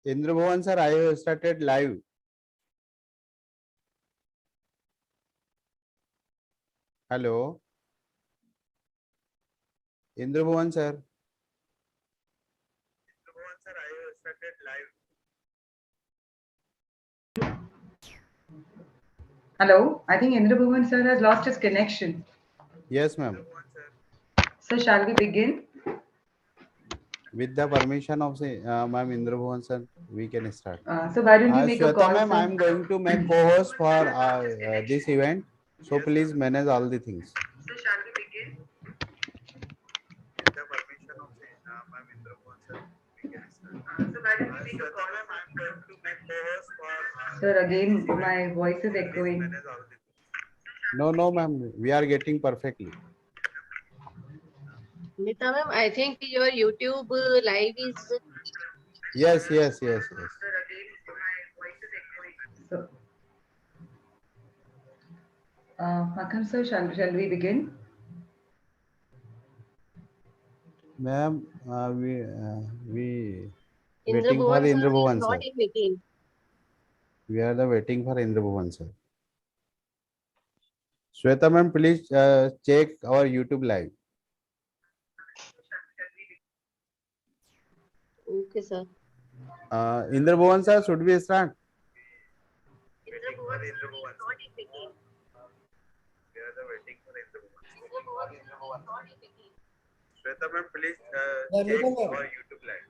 Indrabhavan sir, I have started live. Hello, Indrabhavan sir. Indrabhavan sir, I have started live. Hello, I think Indra Bhuvan sir has lost his connection. Yes, ma'am. So shall we begin? With the permission of ma'am Indrabhavan sir, we can start. So why don't you make a Shweta call, ma'am, I sir? am going to make co-host for this event. So please manage all the things. So shall we begin? With the permission of ma'am Indrabhavan sir, we can start. So why don't you make a Shweta call? ma'am, I am going to make co-host for Sir, this again, event. my voice is So please echoing. manage all the things. No, no, ma'am. We are getting perfectly. Nita ma'am, I think your YouTube live is Yes, yes, yes, yes. Sir, again, my voice is echoing. So, Makam sir, shall we begin? Ma'am, we Indra waiting for Bhuvan sir is Indrabhavan not sir. in meeting. We are the waiting for Indrabhavan sir. Shweta ma'am, please check our YouTube live. Okay, sir. Indrabhavan sir, should we start? Indra Bhuvan sir is not in meeting. We are the waiting for Indrabhavan sir. Indra Bhuvan sir is not in meeting. Shweta ma'am, please Yeah, check Neetu ma'am. our YouTube live.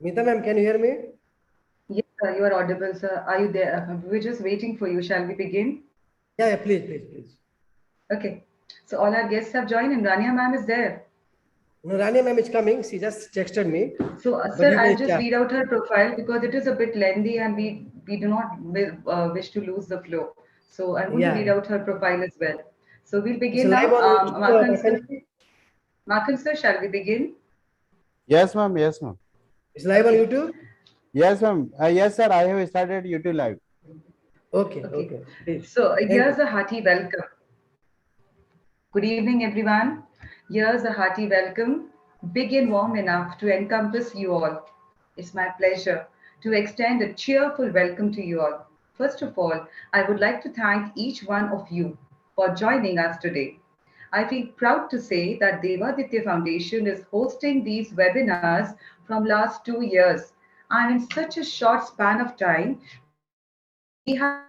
Meeta ma'am, can you hear me? Yes, sir, you are audible, sir. Are you there? We're just waiting for you. Shall we begin? Yeah, please, please, please. Okay. So all our guests have joined and Rania ma'am is there. No, Rani ma'am is coming. She just texted me. So, But sir, you I'll can just start. read out her profile because it is a bit lengthy and we do not wish to lose the flow. So, I'm going to read Yeah. out her profile as well. So, we'll It's begin live now. on YouTube vacancy. Makan sir, shall we begin? Yes, ma'am. Yes, ma'am. It's live on Okay. YouTube. Yes, ma'am. Yes, sir. I have started YouTube live. Okay, Okay. okay. Please. So, Thank here's you. a hearty welcome. Good evening, everyone. Here's a hearty welcome, big and warm enough to encompass you all. It's my pleasure to extend a cheerful welcome to you all. First of all, I would like to thank each one of you for joining us today. I feel proud to say that Devaditya Foundation is hosting these webinars from last 2 years. And in such a short span of time, we have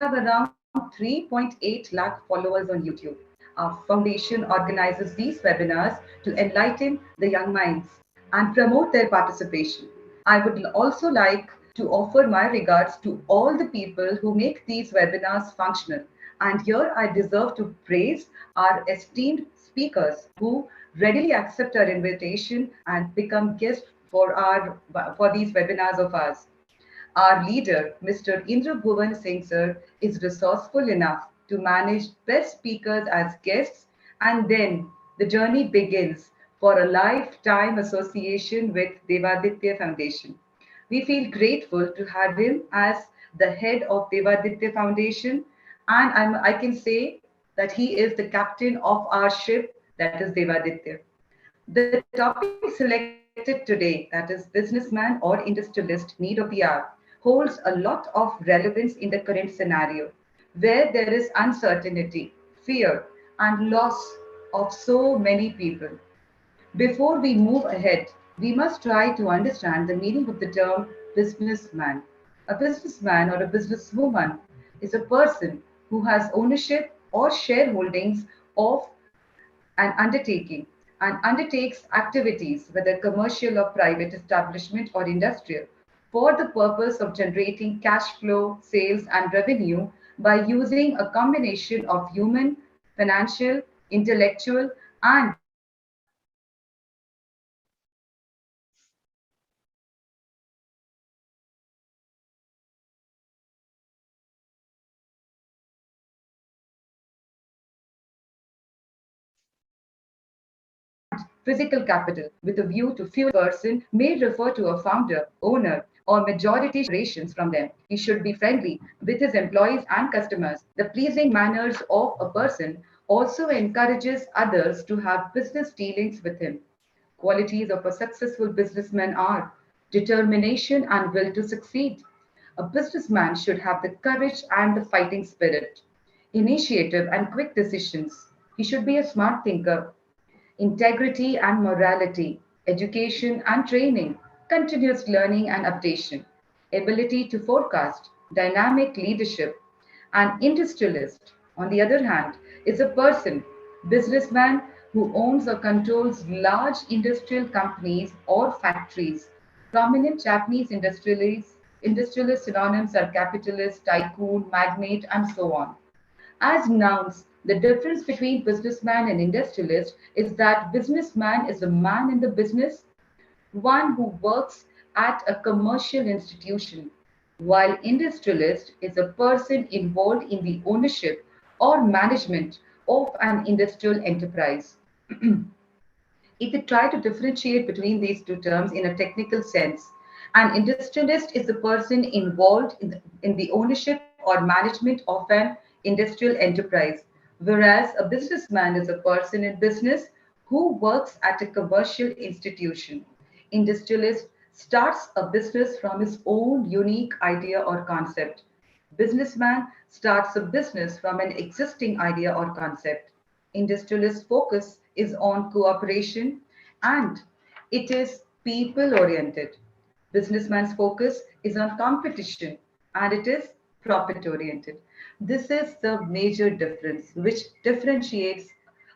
around 3.8 lakh followers on YouTube. Our foundation organizes these webinars to enlighten the young minds and promote their participation. I would also like to offer my regards to all the people who make these webinars functional. And here I deserve to praise our esteemed speakers who readily accept our invitation and become guests for these webinars of ours. Our leader, Mr. Indra Bhuvan Singh sir, is resourceful enough to manage best speakers as guests, and then the journey begins for a lifetime association with Devaditya Foundation. We feel grateful to have him as the head of Devaditya Foundation, and I can say that he is the captain of our ship, that is Devaditya. The topic selected today, that is businessman or industrialist need of the hour, holds a lot of relevance in the current scenario where there is uncertainty, fear, and loss of so many people. Before we move ahead, we must try to understand the meaning of the term businessman. A businessman or a businesswoman is a person who has ownership or shareholdings of an undertaking and undertakes activities, whether commercial or private establishment or industrial, for the purpose of generating cash flow, sales, and revenue by using a combination of human, financial, intellectual, and physical capital. With a view to fuel person may refer to a founder, owner, or majority operations from them. He should be friendly with his employees and customers. The pleasing manners of a person also encourages others to have business dealings with him. Qualities of a successful businessman are determination and will to succeed. A businessman should have the courage and the fighting spirit, initiative and quick decisions. He should be a smart thinker, integrity and morality, education and training, continuous learning and updation, ability to forecast, dynamic leadership. An industrialist, on the other hand, is a person, businessman who owns or controls large industrial companies or factories. Prominent Japanese industrialist synonyms are capitalist, tycoon, magnate, and so on. As nouns, the difference between businessman and industrialist is that businessman is a man in the business, one who works at a commercial institution, while industrialist is a person involved in the ownership or management of an industrial enterprise. If we try to differentiate between these two terms in a technical sense, an industrialist is a person involved in the ownership or management of an industrial enterprise, whereas a businessman is a person in business who works at a commercial institution. Industrialist starts a business from his own unique idea or concept. Businessman starts a business from an existing idea or concept. Industrialist focus is on cooperation and it is people oriented. Businessman's focus is on competition and it is profit oriented. This is the major difference which differentiates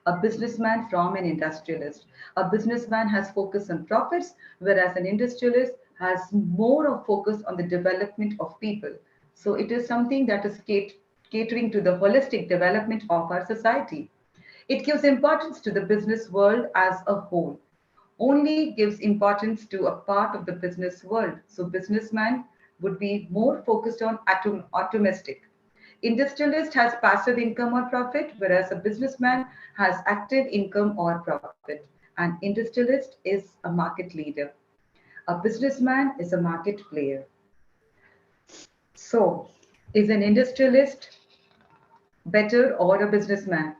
a businessman from an industrialist. A businessman has focus on profits, whereas an industrialist has more of focus on the development of people. So it is something that is catering to the holistic development of our society. It gives importance to the business world as a whole, only gives importance to a part of the business world. So businessman would be more focused on atomistic. Industrialist has passive income or profit, whereas a businessman has active income or profit. An industrialist is a market leader. A businessman is a market player. So, is an industrialist better or a businessman?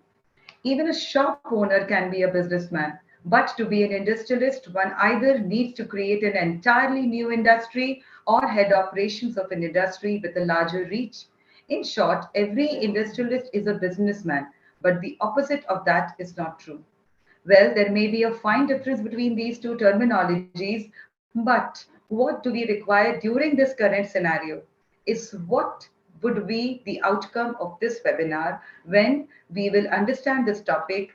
Even a shop owner can be a businessman. But to be an industrialist, one either needs to create an entirely new industry or head operations of an industry with a larger reach. In short, every industrialist is a businessman, but the opposite of that is not true. Well, there may be a fine difference between these two terminologies, but what do we require during this current scenario is what would be the outcome of this webinar when we will understand this topic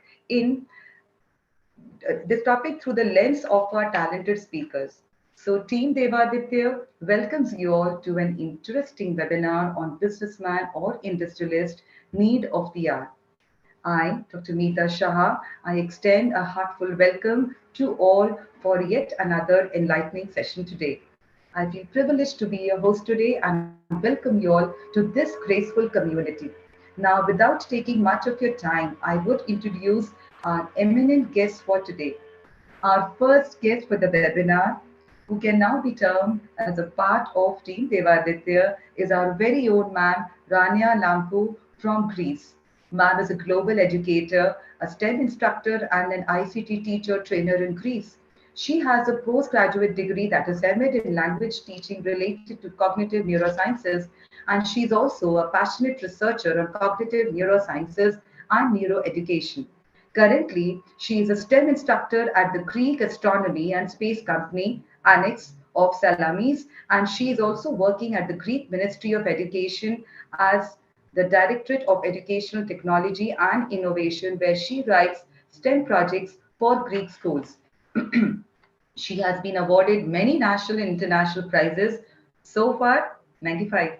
through the lens of our talented speakers. So Team Devaditya welcomes you all to an interesting webinar on businessman or industrialist need of the hour. I, Dr. Meeta Shah, I extend a heartful welcome to all for yet another enlightening session today. I feel privileged to be your host today and welcome you all to this graceful community. Now, without taking much of your time, I would introduce our eminent guest for today. Our first guest for the webinar, who can now be termed as a part of Team Devaditya, is our very own ma'am, Rania Lampu from Greece. Ma'am is a global educator, a STEM instructor, and an ICT teacher trainer in Greece. She has a postgraduate degree that is MA in language teaching related to cognitive neurosciences, and she's also a passionate researcher on cognitive neurosciences and neuroeducation. Currently, she is a STEM instructor at the Greek Astronomy and Space Company, Annex of Salamis, and she is also working at the Greek Ministry of Education as the Directorate of Educational Technology and Innovation, where she writes STEM projects for Greek schools. She has been awarded many national and international prizes, so far 95.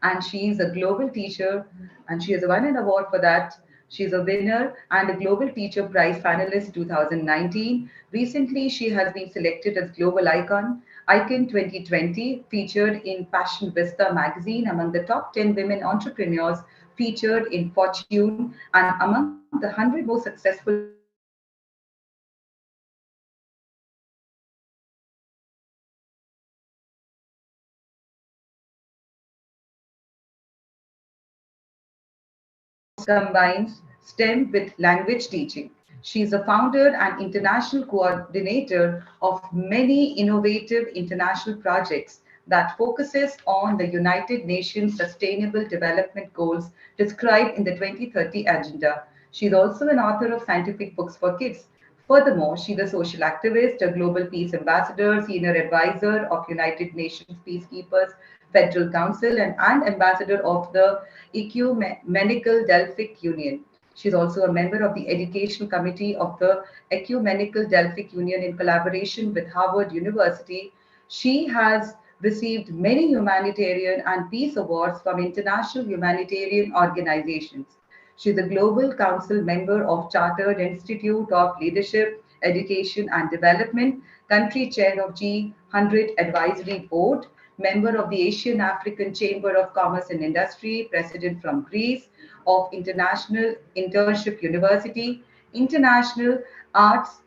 And she is a global teacher and she has won an award for that. She is a winner and a Global Teacher Prize finalist 2019. Recently, she has been selected as Global Icon 2020, featured in Passion Vista magazine among the top 10 women entrepreneurs featured in Fortune and among the 100 most successful women entrepreneurs in India. 2020 Global Icon Award. combines STEM with language teaching. She is a founder and international coordinator of many innovative international projects that focuses on the United Nations Sustainable Development Goals described in the 2030 Agenda. She is also an author of scientific books for kids. Furthermore, she is a social activist, a global peace ambassador, senior advisor of United Nations Peacekeepers Federal Council, and ambassador of the Ecumenical Delphic Union. She is also a member of the Educational Committee of the Ecumenical Delphic Union in collaboration with Harvard University. She has received many humanitarian and peace awards from international humanitarian organizations. She is a Global Council member of Chartered Institute of Leadership, Education and Development, country chair of G100 Advisory Board, member of the Asian African Chamber of Commerce and Industry, president from Greece, of International Internship University, International Arts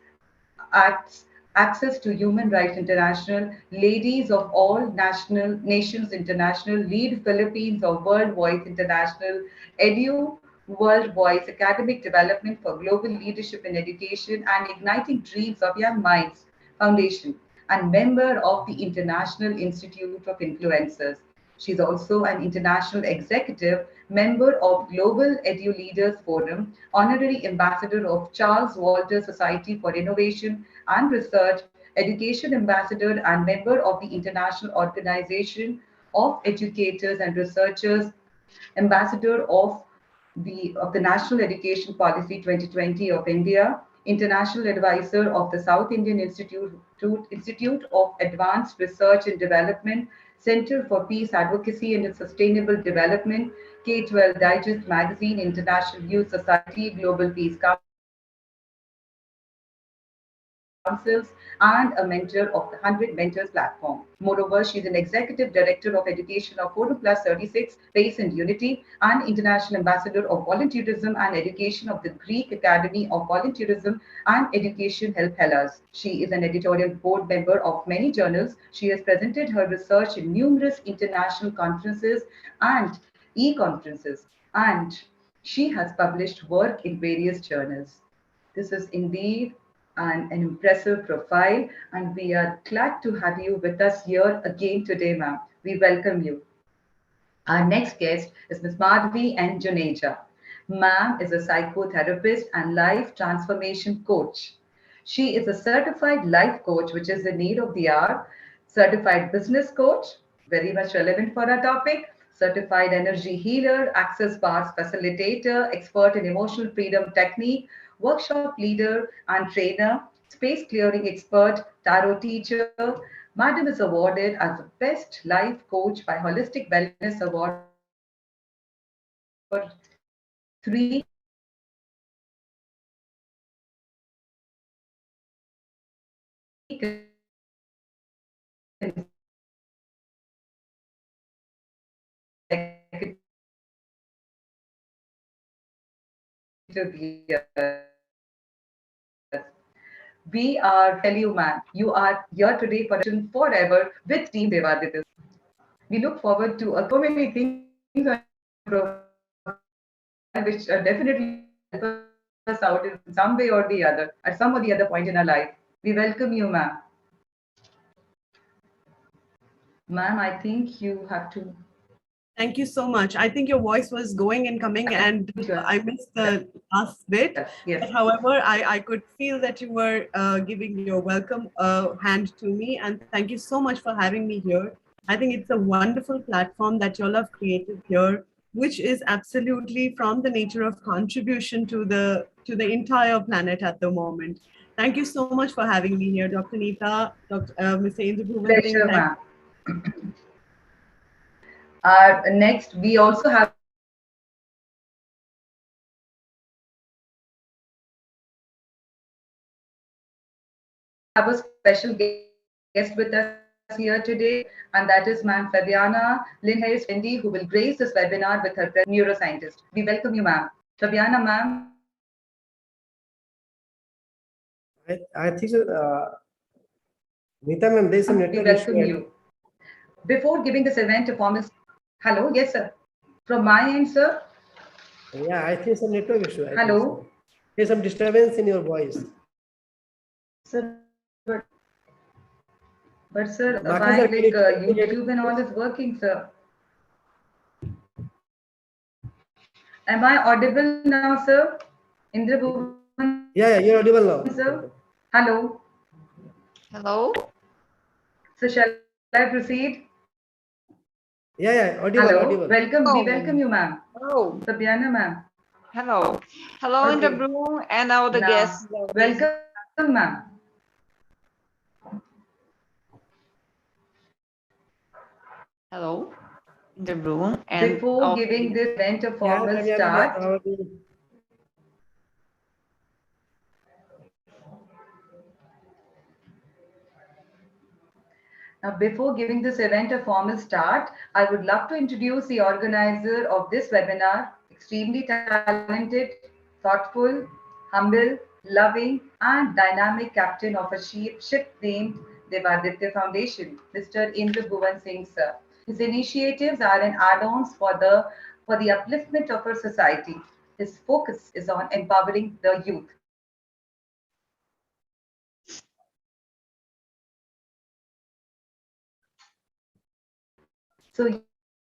Acts, Access to Human Rights International, Ladies of All National Nations International, Lead Philippines of World Voice International, Edu World Voice Academic Development for Global Leadership in Education and Igniting Dreams of Young Minds Foundation, and member of the International Institute of Influencers. She's also an international executive, member of Global Edu Leaders Forum, honorary ambassador of Charles Walter Society for Innovation and Research, education ambassador, and member of the International Organization of Educators and Researchers, ambassador of the National Education Policy 2020 of India, international advisor of the South Indian Institute of Advanced Research and Development, Center for Peace Advocacy and Sustainable Development, K-12 Digest Magazine, International Youth Society, Global Peace Councils, and a mentor of the 100 Mentors platform. Moreover, she is an executive director of education of Forum Plus 36, Pace and Unity, and international ambassador of volunteerism and education of the Greek Academy of Volunteerism and Education Help Hellas. She is an editorial board member of many journals. She has presented her research in numerous international conferences and e-conferences, and she has published work in various journals. This is indeed an impressive profile, and we are glad to have you with us here again today, ma'am. We welcome you. Our next guest is Ms. Madhvi N. Juneja. Ma'am is a psychotherapist and life transformation coach. She is a certified life coach, which is the need of the hour, certified business coach, very much relevant for our topic, certified energy healer, access bars facilitator, expert in emotional freedom technique, workshop leader and trainer, space clearing expert, tarot teacher. Madam is awarded as the Best Life Coach by Holistic Wellness Award for 3 consecutive years. We are tell you, man, you are here today for a forever with Team Devaditis. We look forward to so many things on your profile, which definitely will help us out in some way or the other, at some or the other point in our life. We welcome you, ma'am. Ma'am, I think you have to Thank you so much. I think your voice was going and coming, and I missed the last bit. Yes. But however, I could feel that you were giving your welcome hand to me, and thank you so much for having me here. I think it's a wonderful platform that you all have created here, which is absolutely from the nature of contribution to the entire planet at the moment. Thank you so much for having me here, Dr. Neeta, Mr. Indra Bhuvan Singh. Pleasure, ma'am. Next, we also have a special guest with us here today, and that is Ma'am Fabiana. We have a special guest with us here today, and that is Ma'am Fabiana Linhayes Fendi, who will grace this webinar with her presence as a neuroscientist. We welcome you, ma'am. Fabiana, ma'am, I think so. Neeta ma'am, there's some we network welcome issue. you. Before giving this event a formal... Hello, yes, sir. From my end, sir. Yeah, I think some network issue. I think Hello. so. There's some disturbance in your voice. Sir, but sir, Marcus, my sir, can you check the YouTube and all network? is working, sir. Am I audible now, sir? Indra Bhuvan, Yeah, you're audible now. sir. Hello. Hello. So shall I proceed? Yeah, audible, Hello. audible. Welcome. We Oh, welcome you, ma'am. hello. Sabyana, ma'am. Hello. Hello in the Okay. room and all the Now, guests. of this- welcome, ma'am. Hello in the room and Before all giving this event a Yeah, formal Sabyana, start, how are you? now, before giving this event a formal start, I would love to introduce the organizer of this webinar, extremely talented, thoughtful, humble, loving, and dynamic captain of a ship named Devaditya Foundation, Mr. Indra Bhuvan Singh, sir. His initiatives are an add-ons for the upliftment of our society. His focus is on empowering the youth. So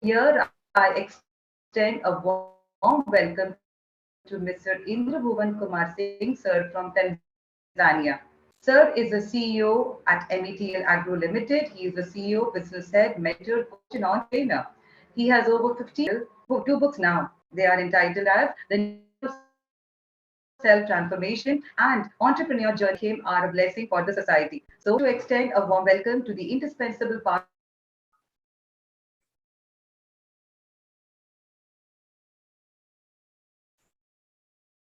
here I extend a warm welcome to Mr. Indra Bhuvan Kumar Singh, sir, from Tanzania. Sir is a CEO at METL Agro Limited. He is a CEO, business head, mentor, coach, and entrepreneur. He has over 2 books now. They are entitled as The Self-Transformation and Entrepreneur Journey Him Are a Blessing for the Society. So to extend a warm welcome to the indispensable part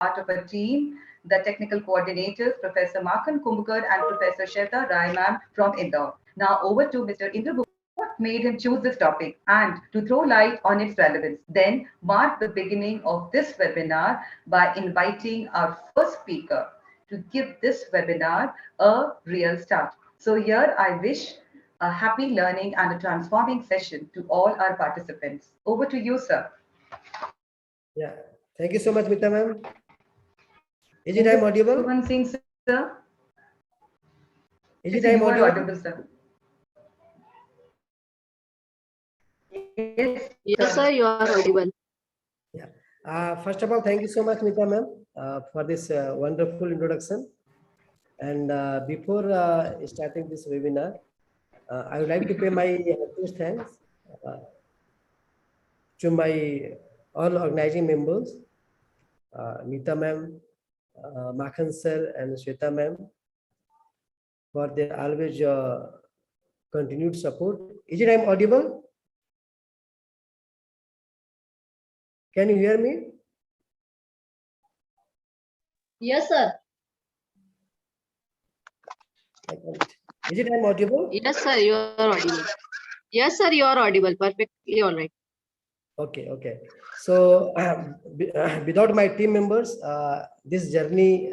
of a team, the technical coordinators, Professor Makhan Kumbhkar and Professor Shweta Rai ma'am from Indore. Now over to Mr. Indra Bhuvan. What made him choose this topic and to throw light on its relevance? Then mark the beginning of this webinar by inviting our first speaker to give this webinar a real start. So here I wish a happy learning and a transforming session to all our participants. Over to you, sir. Yeah, thank you so much, Mita ma'am. Is it I'm audible? Bhuvan Singh, sir. Is Yes, it I'm you are audible? audible, sir. Yes, Yes, sir, you are audible. Yeah. First of all, thank you so much, Mita ma'am, for this wonderful introduction. And before starting this webinar, I would like to pay my heartiest thanks to my all organizing members, Mita ma'am, Makhan sir, and Shweta ma'am, for their always continued support. Is it I'm audible? Can you hear me? Yes, sir. Is it I'm audible? Yes, sir, you are audible. Yes, sir, you are audible. Perfectly all right. Okay. So without my team members, this journey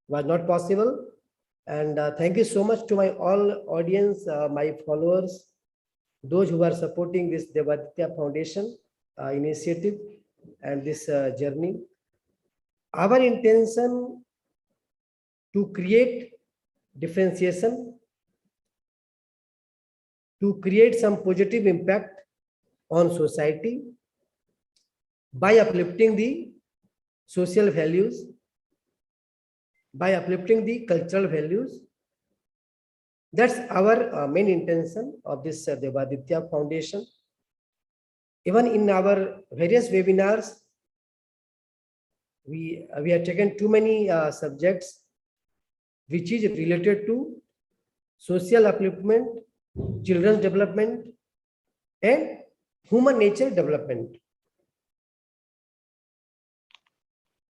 was not possible. And thank you so much to my all audience, my followers, those who are supporting this Devaditya Foundation initiative and this journey. Our intention to create differentiation, to create some positive impact on society by uplifting the social values, by uplifting the cultural values. That's our main intention of this Devaditya Foundation. Even in our various webinars, we have taken too many subjects which is related to social upliftment, children's development, and human nature development.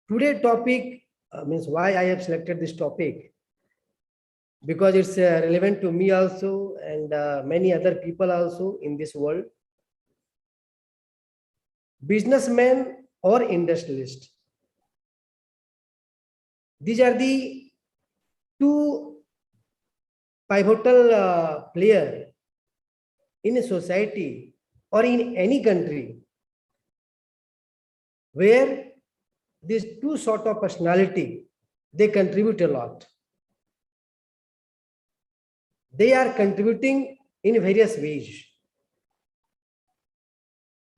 Today topic means why I have selected this topic, because it's relevant to me also and many other people also in this world. Businessman or industrialist. These are the two pivotal player in a society or in any country where these two sort of personality, they contribute a lot. They are contributing in various ways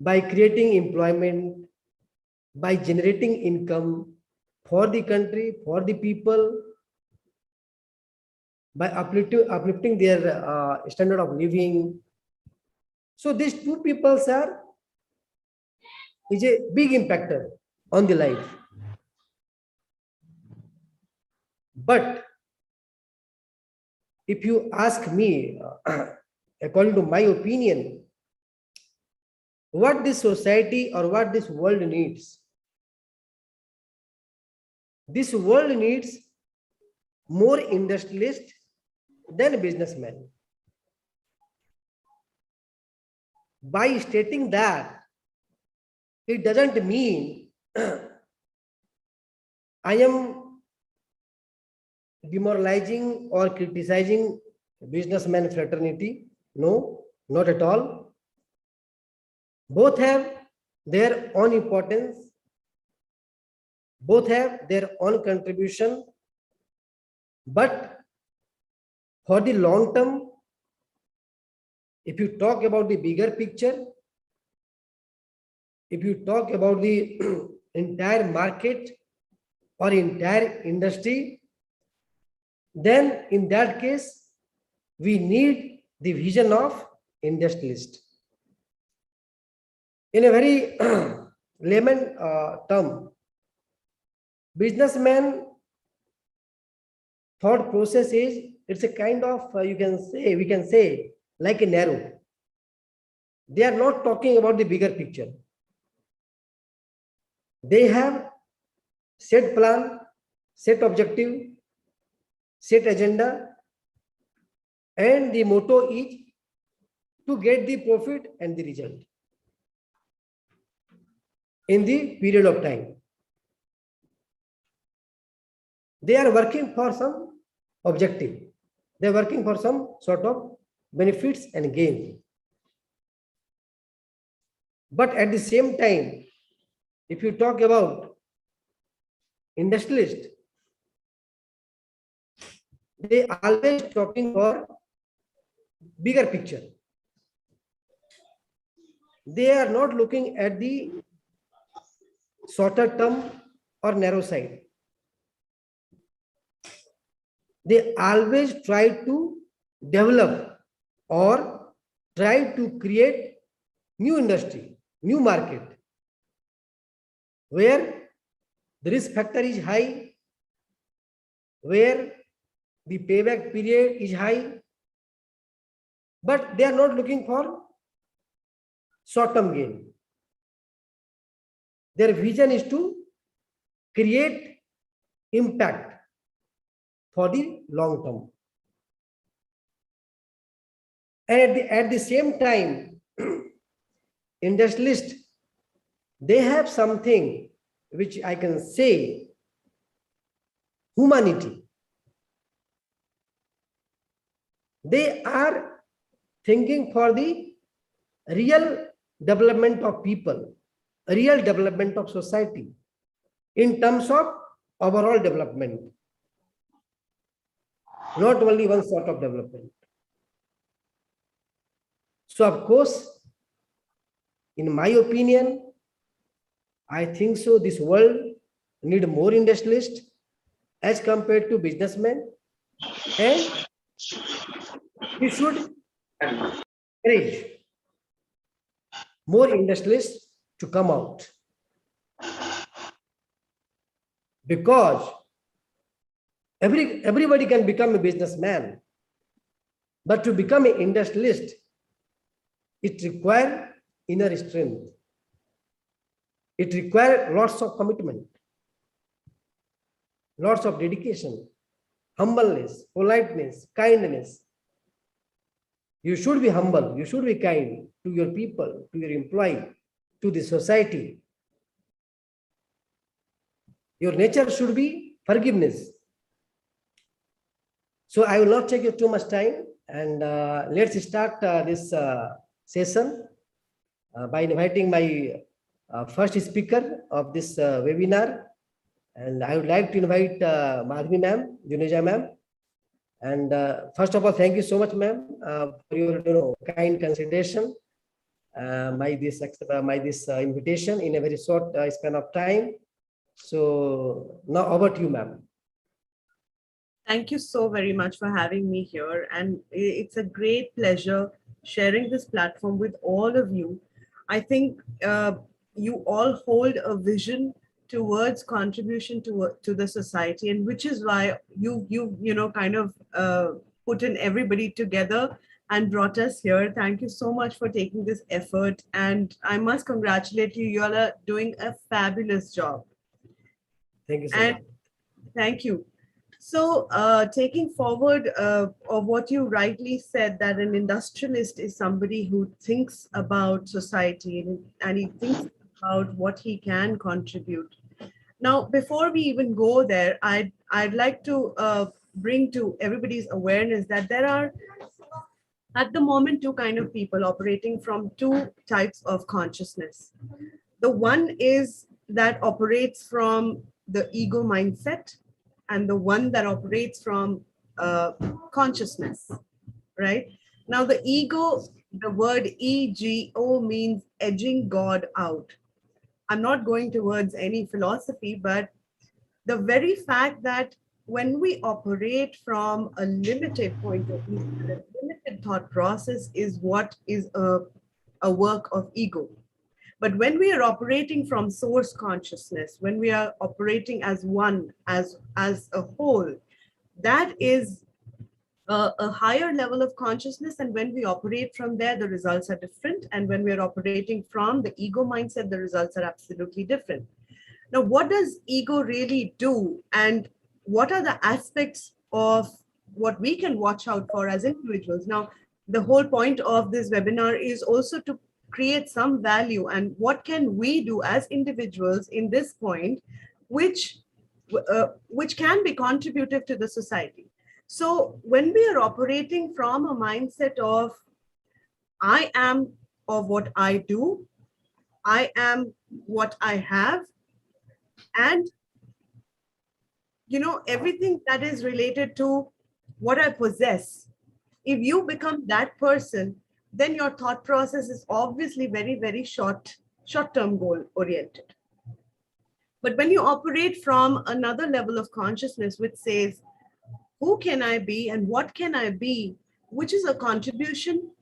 by creating employment, by generating income for the country, for the people, by uplifting their standard of living. So these two people is a big impactor on the life. But if you ask me, according to my opinion, what this society or what this world needs, this world needs more industrialists than businessmen. By stating that, it doesn't mean I am demoralizing or criticizing businessman fraternity. No, not at all. Both have their own importance. Both have their own contribution. But for the long term, if you talk about the bigger picture, if you talk about the entire market or entire industry, then in that case, we need the vision of industrialist. In a very layman term, businessman thought process is, it's a kind of, we can say like a narrow. They are not talking about the bigger picture. They have set plan, set objective, set agenda, and the motto is to get the profit and the result in the period of time. They are working for some objective. They are working for some sort of benefits and gains. But at the same time, if you talk about industrialist, they always talking for bigger picture. They are not looking at the shorter term or narrow side. They always try to develop or try to create new industry, new market, where the risk factor is high, where the payback period is high, but they are not looking for short-term gain. Their vision is to create impact for the long term. And at the same time, industrialists, they have something which I can say humanity. They are thinking for the real development of people, real development of society in terms of overall development, not only one sort of development. So of course, in my opinion, I think so this world need more industrialists as compared to businessmen, and we should encourage more industrialists to come out, because everybody can become a businessman, but to become an industrialist, it requires inner strength. It requires lots of commitment, lots of dedication, humbleness, politeness, kindness. You should be humble, you should be kind to your people, to your employee, to the society. Your nature should be forgiveness. So I will not take you too much time, and let's start this session by inviting my first speaker of this webinar, And I would like to invite Madhvi ma'am, Juneja ma'am. And first of all, thank you so much, ma'am, for your kind consideration. My this invitation in a very short span of time. So now over to you, ma'am. Thank you so very much for having me here. And it's a great pleasure sharing this platform with all of you. I think you all hold a vision towards contribution to the society, and which is why you kind of put in everybody together and brought us here. Thank you so much for taking this effort. And I must congratulate you. You all are doing a fabulous job. Thank you so And much. thank you. So, taking forward of what you rightly said, that an industrialist is somebody who thinks about society, and he thinks about what he can contribute. Now, before we even go there, I'd like to bring to everybody's awareness that there are, at the moment, two kind of people operating from two types of consciousness. The one is that operates from the ego mindset, and the one that operates from consciousness, right? Now, the ego, the word ego means edging God out. I'm not going towards any philosophy, but the very fact that when we operate from a limited point of view, a limited thought process is what is a work of ego. But when we are operating from source consciousness, when we are operating as one, as a whole, that is a higher level of consciousness. And when we operate from there, the results are different. And when we are operating from the ego mindset, the results are absolutely different. Now, what does ego really do? And what are the aspects of what we can watch out for as individuals? Now, the whole point of this webinar is also to create some value, and what can we do as individuals in this point, which can be contributive to the society. So when we are operating from a mindset of I am of what I do, I am what I have, and everything that is related to what I possess, if you become that person, then your thought process is obviously very, very short-term goal oriented. But when you operate from another level of consciousness, which says, who can I be and what can I be, which is a contribution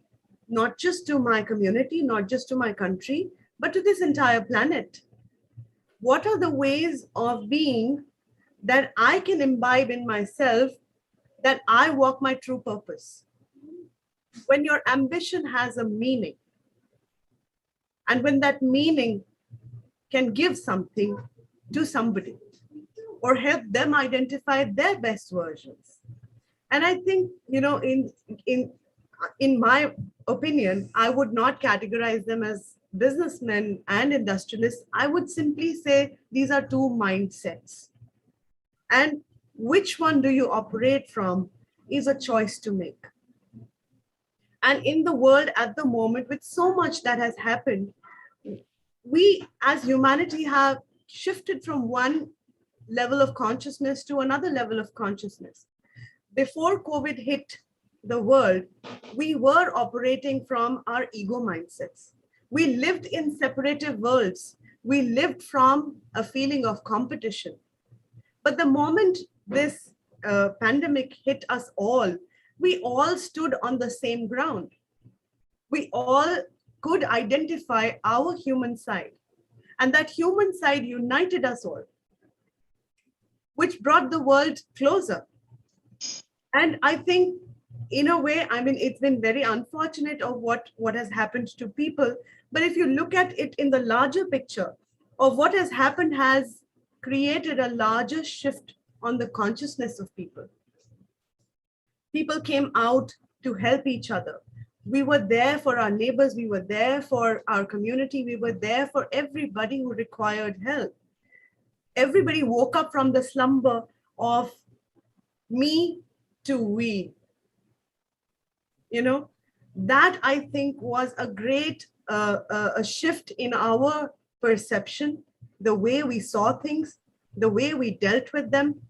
not just to my community, not just to my country, but to this entire planet. What are the ways of being that I can imbibe in myself, that I walk my true purpose? When your ambition has a meaning, and when that meaning can give something to somebody or help them identify their best versions. And I think, in my opinion, I would not categorize them as businessmen and industrialists. I would simply say these are two mindsets. And which one do you operate from is a choice to make. And in the world at the moment, with so much that has happened, we as humanity have shifted from one level of consciousness to another level of consciousness. Before COVID hit the world, we were operating from our ego mindsets. We lived in separative worlds. We lived from a feeling of competition. But the moment this pandemic hit us all, we all stood on the same ground. We all could identify our human side. And that human side united us all, which brought the world closer. And I think, in a way, it's been very unfortunate of what has happened to people. But if you look at it in the larger picture of what has happened, has created a larger shift on the consciousness of people. People came out to help each other. We were there for our neighbors. We were there for our community. We were there for everybody who required help. Everybody woke up from the slumber of me to we. That I think was a great a shift in our perception, the way we saw things, the way we dealt with them,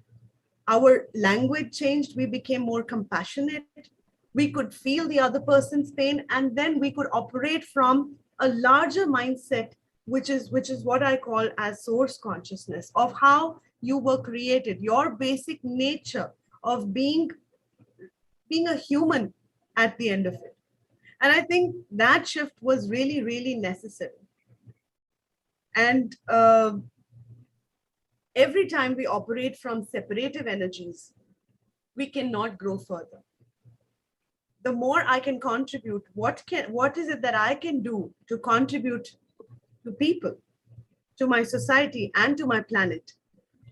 our language changed. We became more compassionate. We could feel the other person's pain, and then we could operate from a larger mindset, which is what I call as source consciousness of how you were created, your basic nature of being a human at the end of it. And I think that shift was really, really necessary. And every time we operate from separative energies, we cannot grow further. The more I can contribute, what is it that I can do to contribute to people, to my society, and to my planet,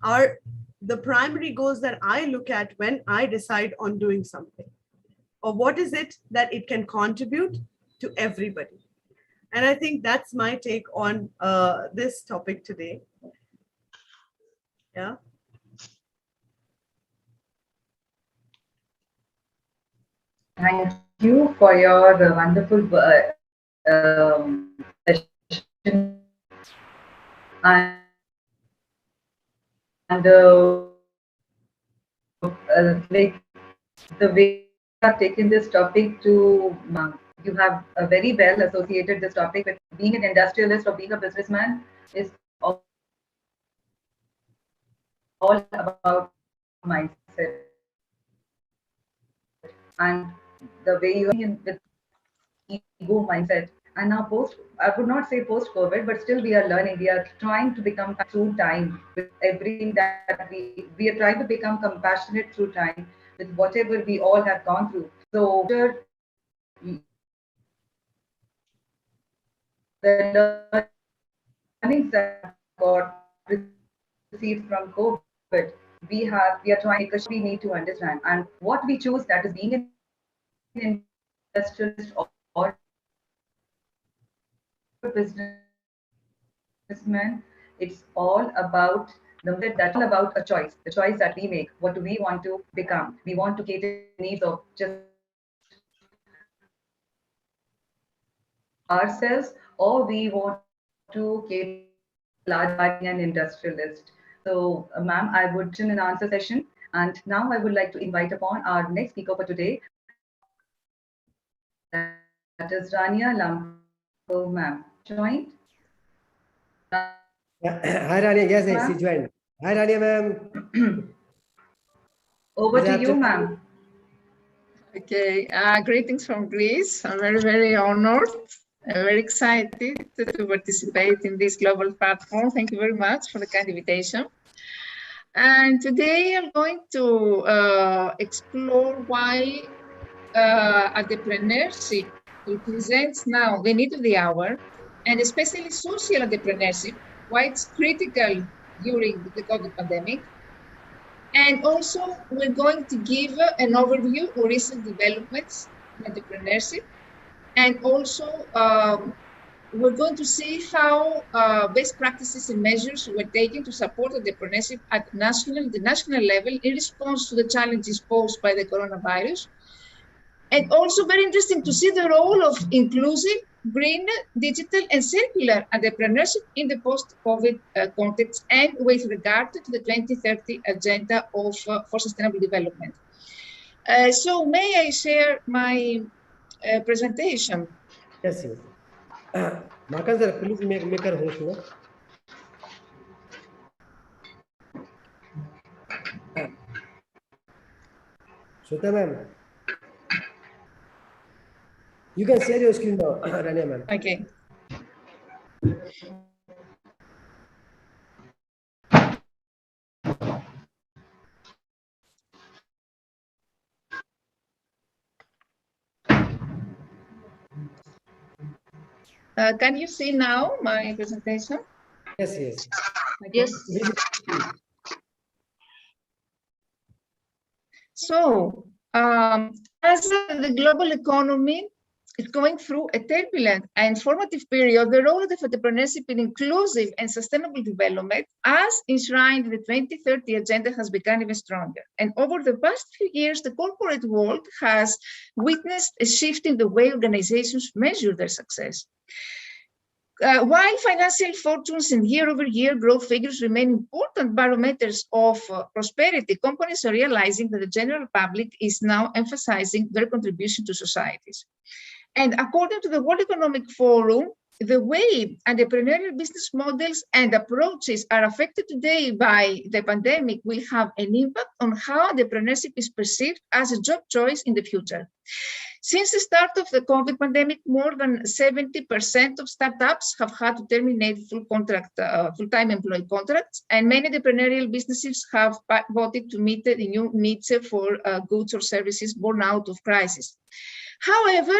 are the primary goals that I look at when I decide on doing something. Or what is it that it can contribute to everybody? And I think that's my take on this topic today. Yeah. Thank you for your wonderful session, and like the way you have taken this topic to, you have very well associated this topic with being an industrialist or being a businessman is all about mindset, and the way you are in with ego mindset. And now I would not say post COVID, but still we are learning. We are trying to become through time with everything that we are trying to become compassionate through time with whatever we all have gone through. So the learnings that got received from COVID, we are trying to we need to understand, and what we choose, that is being an industrialist or businessman, it's all about that's all about a choice, the choice that we make. What do we want to become? We want to cater to the needs of just ourselves, or we want to cater large an industrialist. So, ma'am, I would question and answer session. And now I would like to invite upon our next speaker for today. That is Rania Lampo, ma'am. Joined? Yeah. Hi, Rania. Yes, yes, she joined. Hi, Rania, ma'am. Over to you, ma'am. Okay, greetings from Greece. I'm very, very honored and very excited to participate in this global platform. Thank you very much for the kind invitation. And today I'm going to explore why entrepreneurship represents now the need of the hour, and especially social entrepreneurship, why it's critical during the COVID pandemic. And also, we're going to give an overview of recent developments in entrepreneurship. And also, we're going to see how best practices and measures were taken to support entrepreneurship at the national level in response to the challenges posed by the coronavirus. And also very interesting to see the role of inclusive, green, digital, and circular entrepreneurship in the post-COVID context, and with regard to the 2030 agenda for sustainable development. So may I share my presentation? Yes, yes. Makan sir, please make her host, no? Shweta ma'am, you can share your screen now, Rania ma'am. Okay. Can you see now my presentation? Yes, yes. Yes. So, as the global economy is going through a turbulent and formative period, the role of entrepreneurship in inclusive and sustainable development, as enshrined in the 2030 agenda, has become even stronger. And over the past few years, the corporate world has witnessed a shift in the way organizations measure their success. While financial fortunes and year-over-year growth figures remain important barometers of prosperity, companies are realizing that the general public is now emphasizing their contribution to societies. And according to the World Economic Forum, the way entrepreneurial business models and approaches are affected today by the pandemic will have an impact on how entrepreneurship is perceived as a job choice in the future. Since the start of the COVID pandemic, more than 70% of startups have had to terminate full-time employee contracts, and many entrepreneurial businesses have pivoted to meet the new needs for goods or services born out of crisis. However,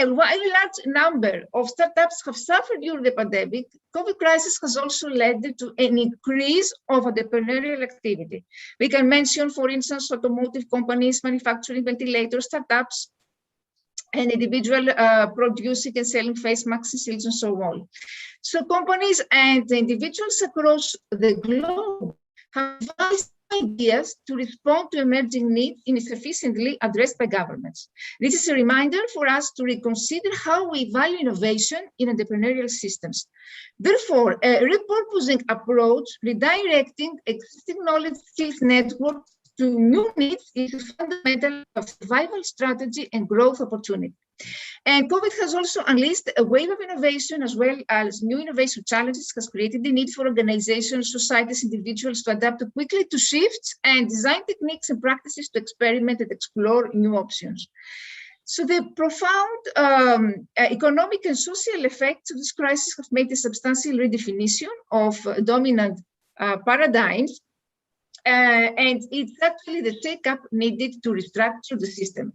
and while a large number of startups have suffered during the pandemic, COVID crisis has also led to an increase of entrepreneurial activity. We can mention, for instance, automotive companies, manufacturing ventilator startups, and individual producing and selling face masks and shields and so on. So companies and individuals across the globe have devised ideas to respond to emerging needs insufficiently addressed by governments. This is a reminder for us to reconsider how we value innovation in entrepreneurial systems. Therefore, a repurposing approach, redirecting existing knowledge skills networks to new needs is a fundamental of survival strategy and growth opportunity. And COVID has also unleashed a wave of innovation, as well as new innovation challenges, has created the need for organizations, societies, individuals to adapt quickly to shifts and design techniques and practices to experiment and explore new options. So the profound economic and social effects of this crisis have made a substantial redefinition of dominant paradigms. And it's actually the take-up needed to restructure the system.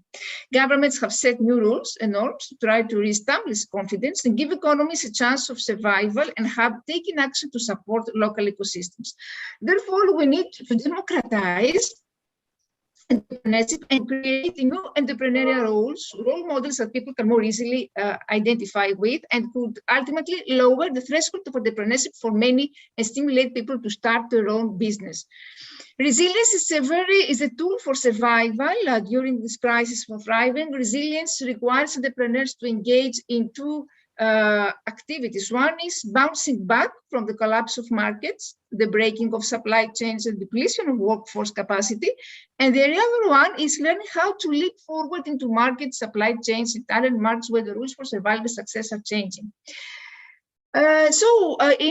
Governments have set new rules and norms to try to reestablish confidence and give economies a chance of survival, and have taken action to support local ecosystems. Therefore, we need to democratize entrepreneurship and create new entrepreneurial role models that people can more easily identify with, and could ultimately lower the threshold of entrepreneurship for many and stimulate people to start their own business. Resilience is a tool for survival during this crisis for thriving. Resilience requires entrepreneurs to engage in two activities. One is bouncing back from the collapse of markets, the breaking of supply chains and depletion of workforce capacity. And the other one is learning how to leap forward into market supply chains and talent markets where the rules for survival and success are changing. In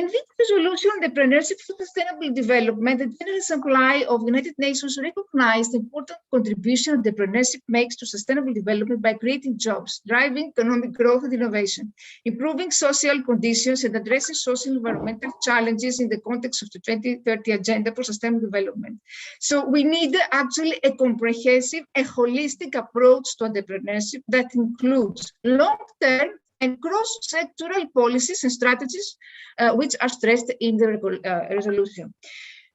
this resolution, entrepreneurship for sustainable development, the General Assembly of the United Nations recognized the important contribution entrepreneurship makes to sustainable development by creating jobs, driving economic growth and innovation, improving social conditions, and addressing social and environmental challenges in the context of the 2030 Agenda for Sustainable Development. So we need actually a comprehensive, a holistic approach to entrepreneurship that includes long-term and cross-sectoral policies and strategies, which are stressed in the resolution.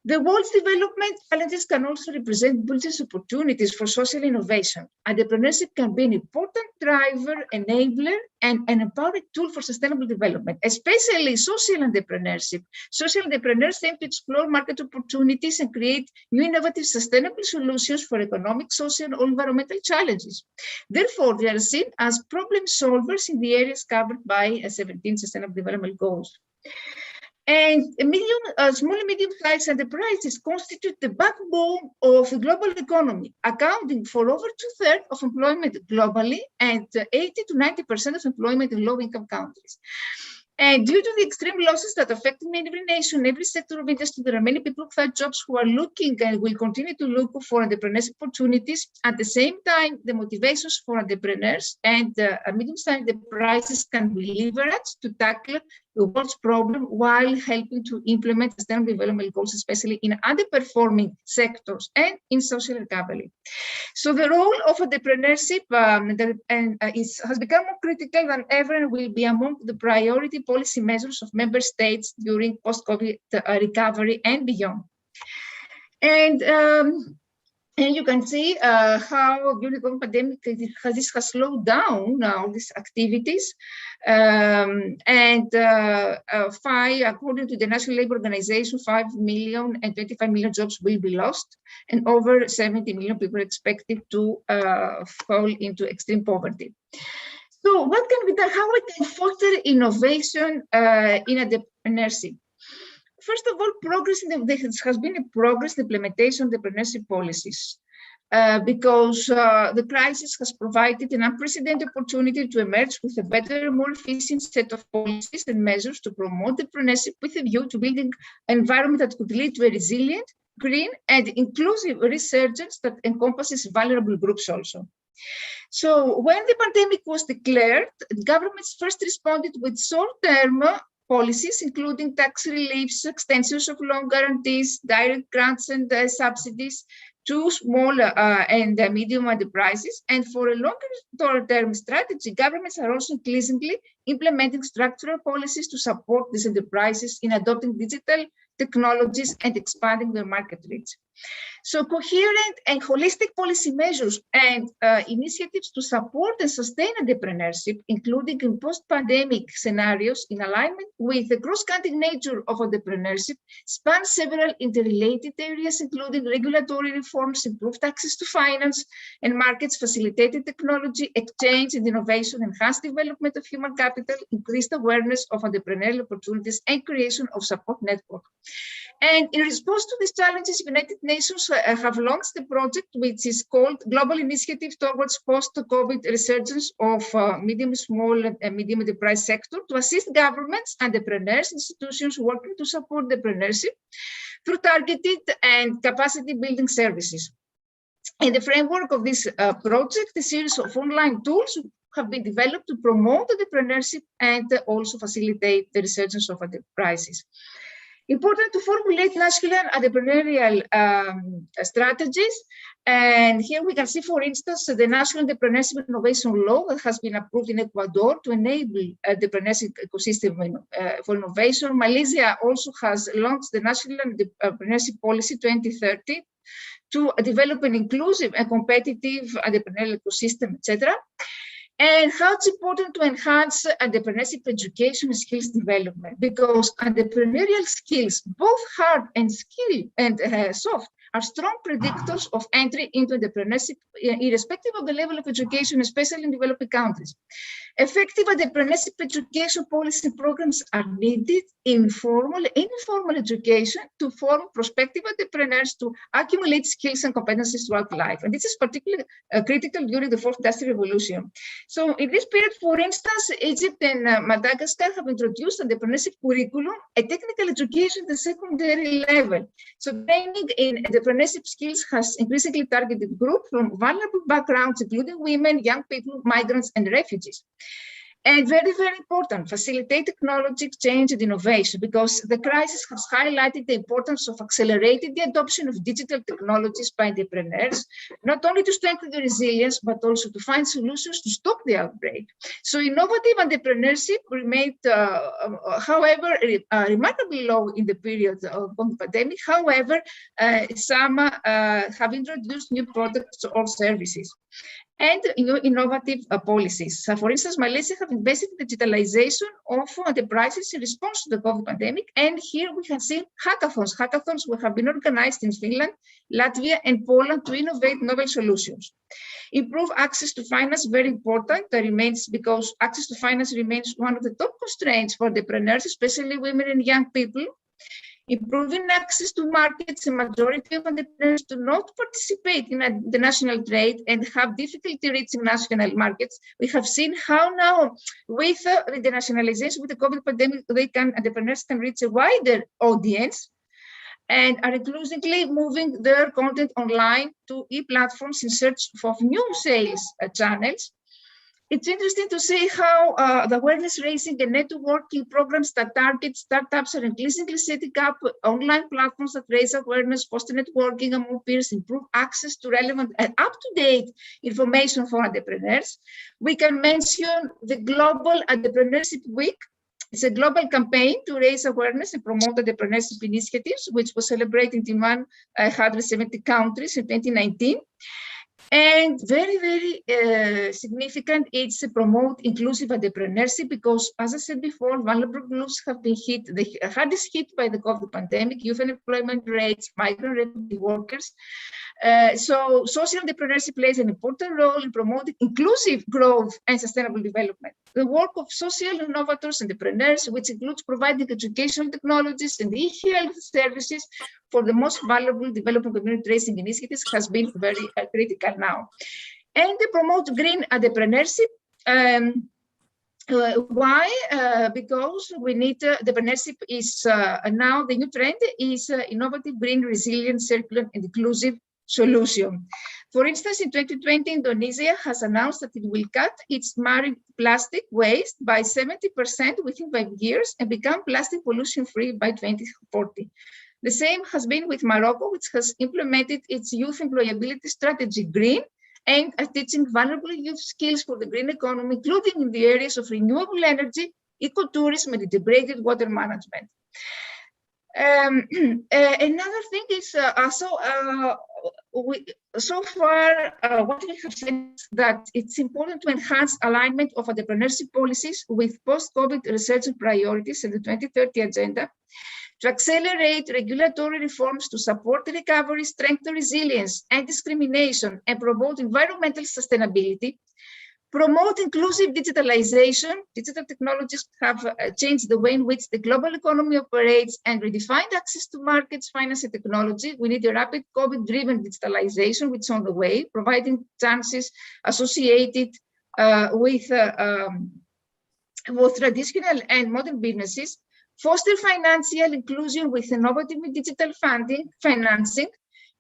The world's development challenges can also represent business opportunities for social innovation. Entrepreneurship can be an important driver, enabler, and an empowering tool for sustainable development, especially social entrepreneurship. Social entrepreneurs aim to explore market opportunities and create new innovative sustainable solutions for economic, social, and environmental challenges. Therefore, they are seen as problem solvers in the areas covered by 17 Sustainable Development Goals. And small and medium-sized enterprises constitute the backbone of the global economy, accounting for over 2/3 of employment globally and 80 to 90% of employment in low-income countries. And due to the extreme losses that affect every nation, every sector of industry, there are many people without jobs who are looking and will continue to look for entrepreneurship opportunities. At the same time, the motivations for entrepreneurs and medium-sized enterprises can be leveraged to tackle the world's problem while helping to implement sustainable development goals, especially in underperforming sectors and in social recovery. So the role of entrepreneurship has become more critical than ever and will be among the priority policy measures of member states during post-COVID recovery and beyond. And you can see how during the COVID pandemic this has slowed down all these activities. According to the National Labour Organization, 5 million and 25 million jobs will be lost, and over 70 million people are expected to fall into extreme poverty. So what can be done? How we can foster innovation in entrepreneurship? First of all, there has been a progress in the implementation of entrepreneurship policies. Because the crisis has provided an unprecedented opportunity to emerge with a better, more efficient set of policies and measures to promote entrepreneurship with a view to building an environment that could lead to a resilient, green, and inclusive resurgence that encompasses vulnerable groups also. So when the pandemic was declared, governments first responded with short-term policies, including tax reliefs, extensions of loan guarantees, direct grants and subsidies to small and medium enterprises. And for a longer-term strategy, governments are also increasingly implementing structural policies to support these enterprises in adopting digital technologies and expanding their market reach. So coherent and holistic policy measures and initiatives to support and sustain entrepreneurship, including in post-pandemic scenarios in alignment with the cross-cutting nature of entrepreneurship, span several interrelated areas, including regulatory reforms, improved access to finance and markets, facilitated technology, exchange and innovation, enhanced development of human capital, increased awareness of entrepreneurial opportunities, and creation of support networks. And in response to these challenges, United Nations have launched a project which is called Global Initiative Towards Post-COVID Resurgence of Medium, Small, and Medium Enterprise Sector to assist governments, entrepreneurs, institutions working to support entrepreneurship through targeted and capacity building services. In the framework of this project, a series of online tools have been developed to promote entrepreneurship and also facilitate the resurgence of enterprises. Important to formulate national entrepreneurial strategies. And here we can see, for instance, the National Entrepreneurship Innovation Law that has been approved in Ecuador to enable entrepreneurship ecosystem for innovation. Malaysia also has launched the National Entrepreneurship Policy 2030 to develop an inclusive and competitive entrepreneurial ecosystem, etc. And how it's important to enhance entrepreneurship education and skills development, because entrepreneurial skills, both hard and soft, are strong predictors of entry into entrepreneurship, irrespective of the level of education, especially in developing countries. Effective entrepreneurship education policy programs are needed in formal and informal education to form prospective entrepreneurs to accumulate skills and competencies throughout life. And this is particularly critical during the fourth industrial revolution. So in this period, for instance, Egypt and Madagascar have introduced entrepreneurship curriculum, a technical education at the secondary level. So training in entrepreneurship skills has increasingly targeted groups from vulnerable backgrounds, including women, young people, migrants, and refugees. And very, very important, facilitate technology exchange and innovation, because the crisis has highlighted the importance of accelerating the adoption of digital technologies by entrepreneurs, not only to strengthen the resilience, but also to find solutions to stop the outbreak. So innovative entrepreneurship remained, however, remarkably low in the period of the pandemic. However, some have introduced new products or services and innovative policies. So for instance, Malaysia have invested in digitalization of enterprises in response to the COVID pandemic. And here we can see hackathons. Hackathons have been organized in Finland, Latvia, and Poland to innovate novel solutions. Improve access to finance, very important, remains, because access to finance remains one of the top constraints for entrepreneurs, especially women and young people. Improving access to markets, a majority of entrepreneurs do not participate in the national trade and have difficulty reaching national markets. We have seen how now, with the internationalization, with the COVID pandemic, entrepreneurs can reach a wider audience and are increasingly moving their content online to e-platforms in search of new sales channels. It's interesting to see how the awareness raising and networking programs that target startups are increasingly setting up online platforms that raise awareness, foster networking among peers, improve access to relevant and up-to-date information for entrepreneurs. We can mention the Global Entrepreneurship Week. It's a global campaign to raise awareness and promote entrepreneurship initiatives, which was celebrated in 170 countries in 2019. And very, very significant is to promote inclusive entrepreneurship, because, as I said before, vulnerable groups have been hit, the hardest hit by the COVID pandemic, youth unemployment rates, migrant refugee workers. So social entrepreneurship plays an important role in promoting inclusive growth and sustainable development. The work of social innovators and entrepreneurs, which includes providing educational technologies and e-health services for the most valuable development community tracing initiatives, has been very critical now. And they promote green entrepreneurship. Why? Because we need entrepreneurship is now the new trend is innovative, green, resilient, circular, and inclusive solution. For instance, in 2020, Indonesia has announced that it will cut its marine plastic waste by 70% within 5 years and become plastic pollution-free by 2040. The same has been with Morocco, which has implemented its youth employability strategy, Green, aimed at teaching valuable youth skills for the green economy, including in the areas of renewable energy, ecotourism, and integrated water management. Another thing is so far what we have said is that it's important to enhance alignment of entrepreneurship policies with post-COVID research priorities and the 2030 agenda, to accelerate regulatory reforms to support the recovery, strengthen resilience and discrimination, and promote environmental sustainability, promote inclusive digitalization. Digital technologies have changed the way in which the global economy operates and redefined access to markets, finance, and technology. We need a rapid COVID-driven digitalization, which is on the way, providing chances associated with both traditional and modern businesses, foster financial inclusion with innovative digital financing,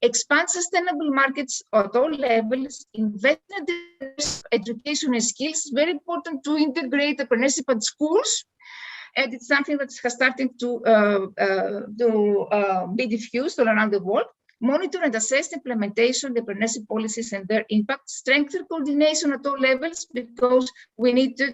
expand sustainable markets at all levels, invest in education and skills. It's very important to integrate entrepreneurship at schools, and it's something that has started to be diffused all around the world. Monitor and assess the implementation of the entrepreneurship policies and their impact, strengthen coordination at all levels, because we need to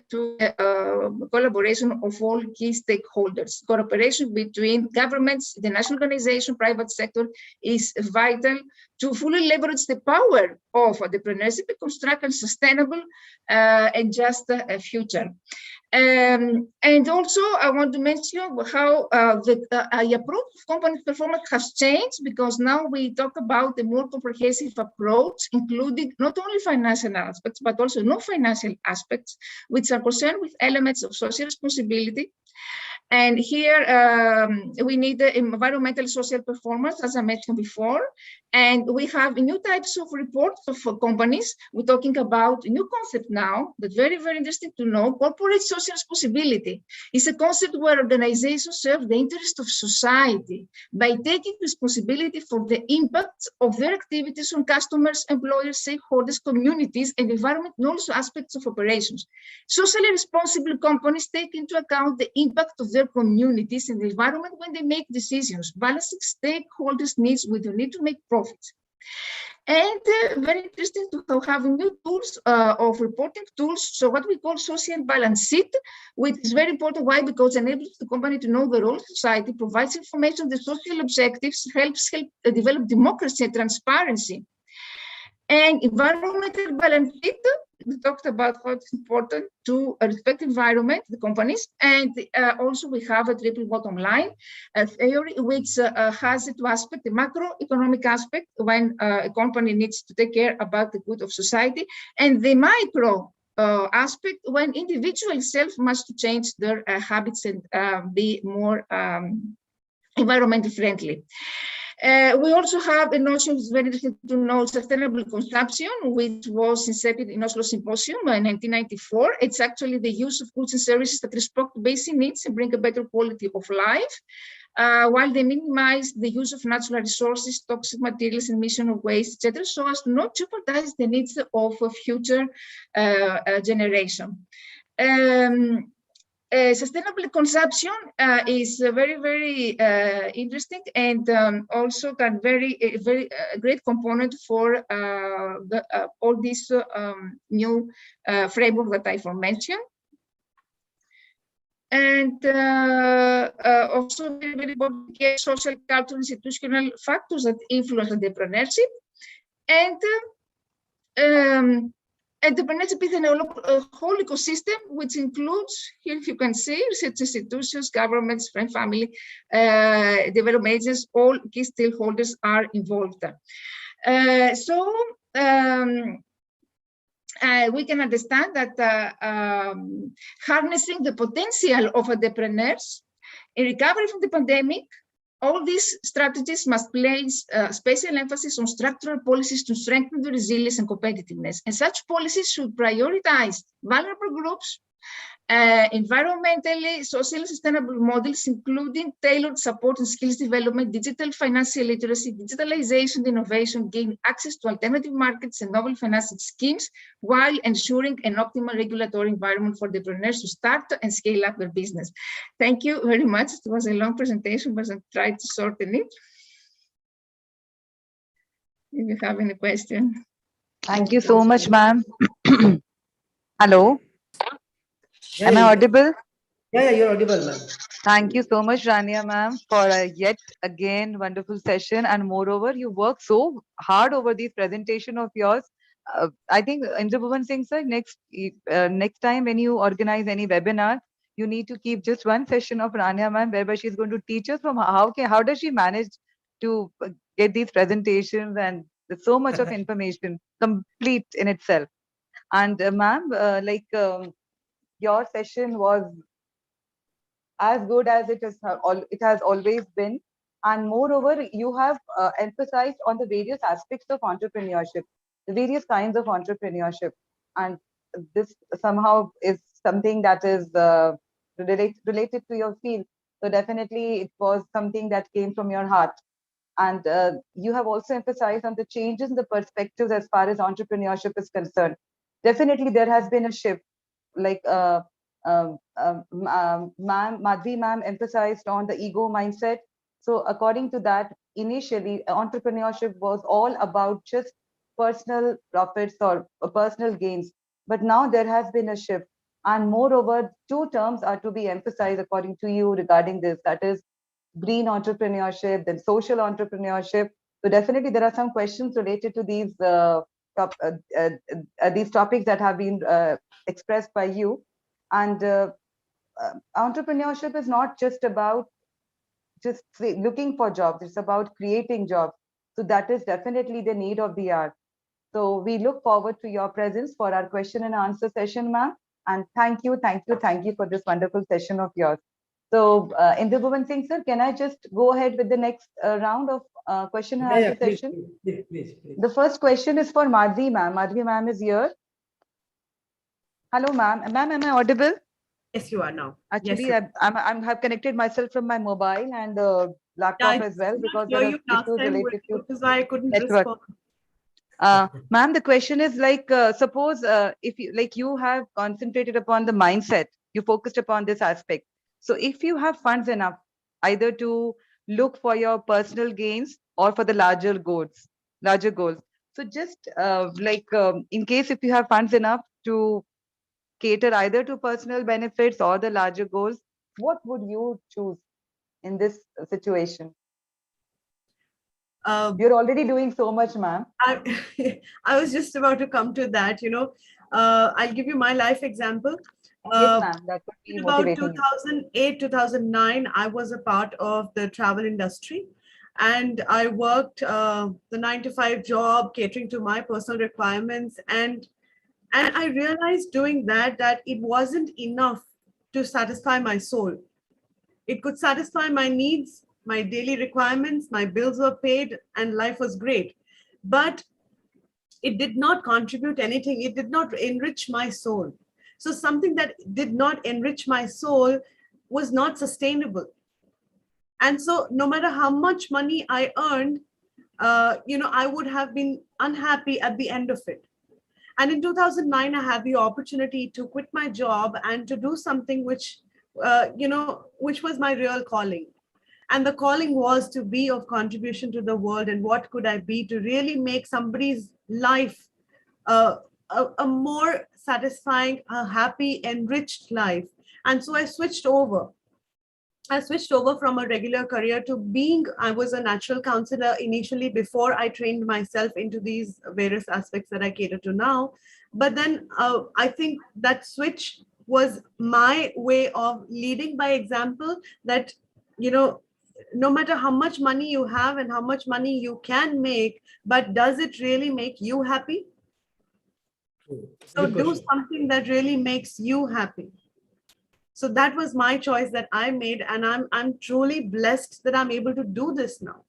collaboration of all key stakeholders. Cooperation between governments, the national organization, private sector is vital to fully leverage the power of entrepreneurship and construct a sustainable and just future. And also, I want to mention how the approach of company performance has changed, because now we talk about a more comprehensive approach, including not only financial aspects, but also non-financial aspects, which are concerned with elements of social responsibility. And here we need environmental social performance, as I mentioned before. And we have new types of reports of companies. We're talking about a new concept now that's very, very interesting to know. Corporate social responsibility is a concept where organizations serve the interest of society by taking responsibility for the impact of their activities on customers, employers, stakeholders, communities, and environment, and also aspects of operations. Socially responsible companies take into account the impact of their communities and the environment when they make decisions, balancing stakeholders' needs with the need to make profits. And very interesting to have new tools of reporting tools. So what we call social balance sheet, which is very important. Why? Because it enables the company to know the role of society, provides information on the social objectives, helps develop democracy and transparency. And environmental balance sheet, we talked about how it's important to respect the environment, the companies, and also we have a triple bottom line theory, which has two aspects: the macroeconomic aspect, when a company needs to take care about the good of society, and the micro aspect, when individuals self must change their habits and be more environmentally friendly. We also have a notion that's very interesting to know, sustainable consumption, which was incepted in Oslo Symposium in 1994. It's actually the use of goods and services that respond to basic needs and bring a better quality of life, while they minimize the use of natural resources, toxic materials, emission of waste, etc., so as to not jeopardize the needs of a future generation. Sustainable consumption is very, very interesting, and also can very great component for all these new framework that I mentioned. And also very, very important social, cultural, institutional factors that influence entrepreneurship. And entrepreneurship is a whole ecosystem, which includes, here you can see, research institutions, governments, friend, family, development agents, all key stakeholders are involved. So we can understand that harnessing the potential of entrepreneurs in recovery from the pandemic, all these strategies must place special emphasis on structural policies to strengthen the resilience and competitiveness. And such policies should prioritize vulnerable groups, environmentally, socially sustainable models, including tailored support and skills development, digital financial literacy, digitalization, innovation, gain access to alternative markets and novel financing schemes, while ensuring an optimal regulatory environment for entrepreneurs to start and scale up their business. Thank you very much. It was a long presentation, but I tried to shorten it. If you have any question. Thank you so much, ma'am. Hello, Yeah, am I audible? yeah, you're audible, ma'am. Thank you so much, Rania ma'am, for a yet again wonderful session. And moreover, you work so hard over this presentation of yours. I think Indrabhuvan Singh sir, next time when you organize any webinar, you need to keep just one session of Rania ma'am, whereby she's going to teach us from how does she manage to get these presentations, and there's so much of information, complete in itself. And ma'am, your session was as good as it has always been. And moreover, you have emphasized on the various aspects of entrepreneurship, the various kinds of entrepreneurship. And this somehow is something that is related to your field. So definitely it was something that came from your heart. And you have also emphasized on the changes in the perspectives as far as entrepreneurship is concerned. Definitely there has been a shift, like Madhvi ma'am emphasized on the ego mindset. So according to that, initially entrepreneurship was all about just personal profits or personal gains. But now there has been a shift. And moreover, two terms are to be emphasized according to you regarding this, that is green entrepreneurship, then social entrepreneurship. So definitely there are some questions related to these these topics that have been expressed by you. And entrepreneurship is not just about looking for jobs, it's about creating jobs. So that is definitely the need of the hour. So we look forward to your presence for our question and answer session, ma'am. And thank you for this wonderful session of yours. So Indrabhuvan Singh sir, can I just go ahead with the next round of question and answer session? Please. The first question is for Madhvi ma'am. Madhvi ma'am is here. Hello, ma'am. Ma'am, am I audible? Yes, you are now. Actually, yes, I have connected myself from my mobile and laptop as well, because there are issues related to because I couldn't network. Ma'am, the question is like, suppose if you have concentrated upon the mindset, you focused upon this aspect. So if you have funds enough, either to look for your personal gains or for the larger goals. So just in case if you have funds enough to cater either to personal benefits or the larger goals, what would you choose in this situation? You're already doing so much, ma'am. I was just about to come to that. I'll give you my life example. Yes, ma'am. That would be In about motivating. 2008, 2009, I was a part of the travel industry, and I worked the 9-to-5 job, catering to my personal requirements, and I realized doing that it wasn't enough to satisfy my soul. It could satisfy my needs, my daily requirements, my bills were paid, and life was great. But it did not contribute anything. It did not enrich my soul. So something that did not enrich my soul was not sustainable. And so no matter how much money I earned, I would have been unhappy at the end of it. And in 2009, I had the opportunity to quit my job and to do something which was my real calling. And the calling was to be of contribution to the world. And what could I be to really make somebody's life a more satisfying, a happy, enriched life. And so I switched over from a regular career to I was a natural counselor initially before I trained myself into these various aspects that I cater to now. But then I think that switch was my way of leading by example, that, no matter how much money you have and how much money you can make, but does it really make you happy? So Good do question. something that really makes you happy. So that was my choice that I made, and I'm truly blessed that I'm able to do this now.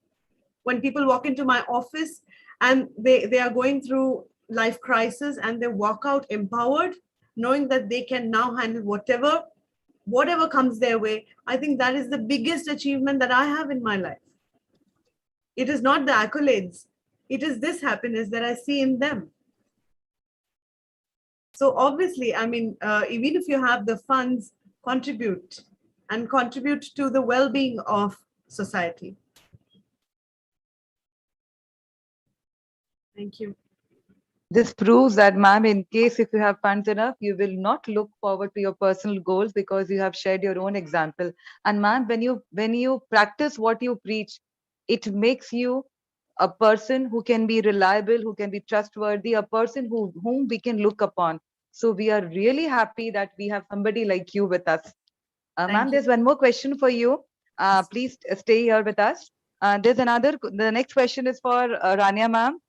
When people walk into my office and they are going through life crisis and they walk out empowered, knowing that they can now handle whatever comes their way, I think that is the biggest achievement that I have in my life. It is not the accolades, it is this happiness that I see in them. So obviously, I mean, even if you have the funds, contribute and contribute to the well-being of society. Thank you. This proves that, ma'am, in case if you have funds enough, you will not look forward to your personal goals because you have shared your own example. And ma'am, when you practice what you preach, it makes you a person who can be reliable, who can be trustworthy, a person whom we can look upon. So we are really happy that we have somebody like you with us. Ma'am, you. there's one more question for you. Please stay here with us. The next question is for Rania ma'am.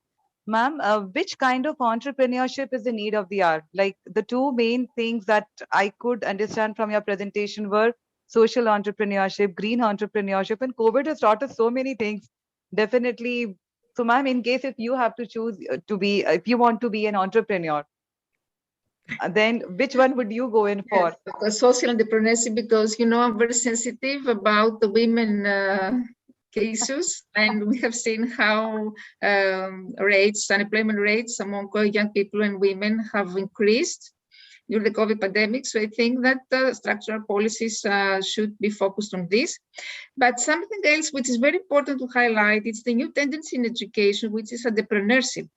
Ma'am, which kind of entrepreneurship is the need of the hour? Like the two main things that I could understand from your presentation were social entrepreneurship, green entrepreneurship, and COVID has taught us so many things. Definitely. So, ma'am, in case if you have to choose if you want to be an entrepreneur, then which one would you go in for? Yes, because social entrepreneurship, because I'm very sensitive about the women cases, and we have seen how unemployment rates among young people and women have increased during the COVID pandemic. So I think that structural policies should be focused on this. But something else which is very important to highlight, it's the new tendency in education, which is entrepreneurship.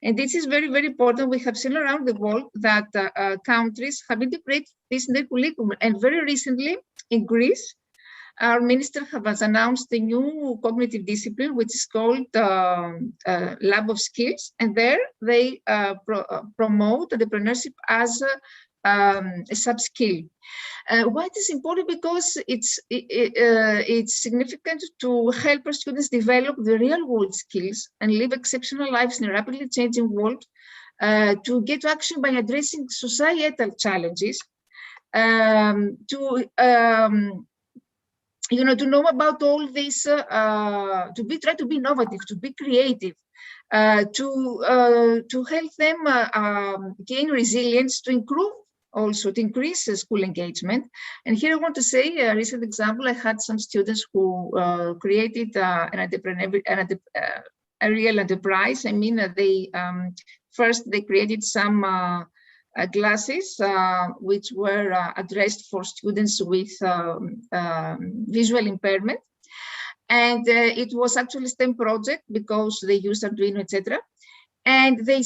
And this is very, very important. We have seen around the world that countries have integrated this in their curriculum. And very recently in Greece, our minister has announced a new cognitive discipline, which is called Lab of Skills. And there they promote entrepreneurship as a sub-skill. Why it is important? Because it's significant to help our students develop the real world skills and live exceptional lives in a rapidly changing world, to get to action by addressing societal challenges, to know about all this, try to be innovative, to be creative, to help them gain resilience, to improve also to increase school engagement. And here I want to say a recent example. I had some students who created a real enterprise. I mean, they first they created some glasses which were addressed for students with visual impairment. And it was actually a STEM project because they used Arduino, etc. And they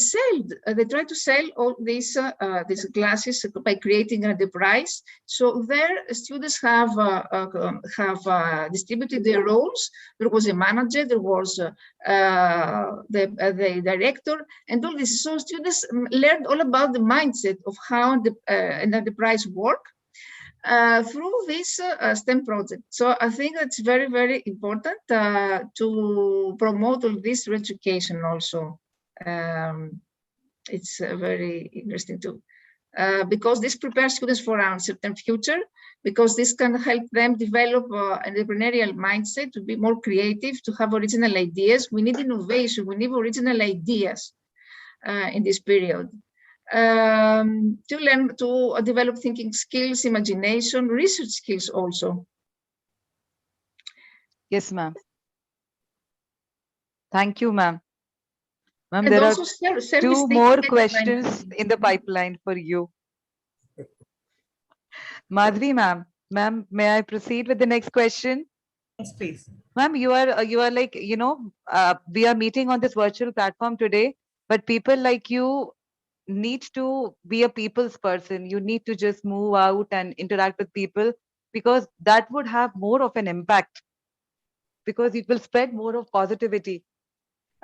try to sell all these glasses by creating an enterprise. So their students have distributed their roles. There was a manager, there was the director, and all this. So students learned all about the mindset of how an enterprise work through this STEM project. So I think that's very, very important to promote all this through education also. It's very interesting too, because this prepares students for a certain future, because this can help them develop an entrepreneurial mindset, to be more creative, to have original ideas. We need innovation, we need original ideas in this period. To learn to develop thinking skills, imagination, research skills also. Yes, ma'am. Thank you, ma'am. Ma'am, And there also are service two more questions in the pipeline for you. Madhvi, ma'am. Ma'am, may I proceed with the next question? Yes, please. Ma'am, you are like, we are meeting on this virtual platform today, but people like you need to be a people's person. You need to just move out and interact with people, because that would have more of an impact, because it will spread more of positivity.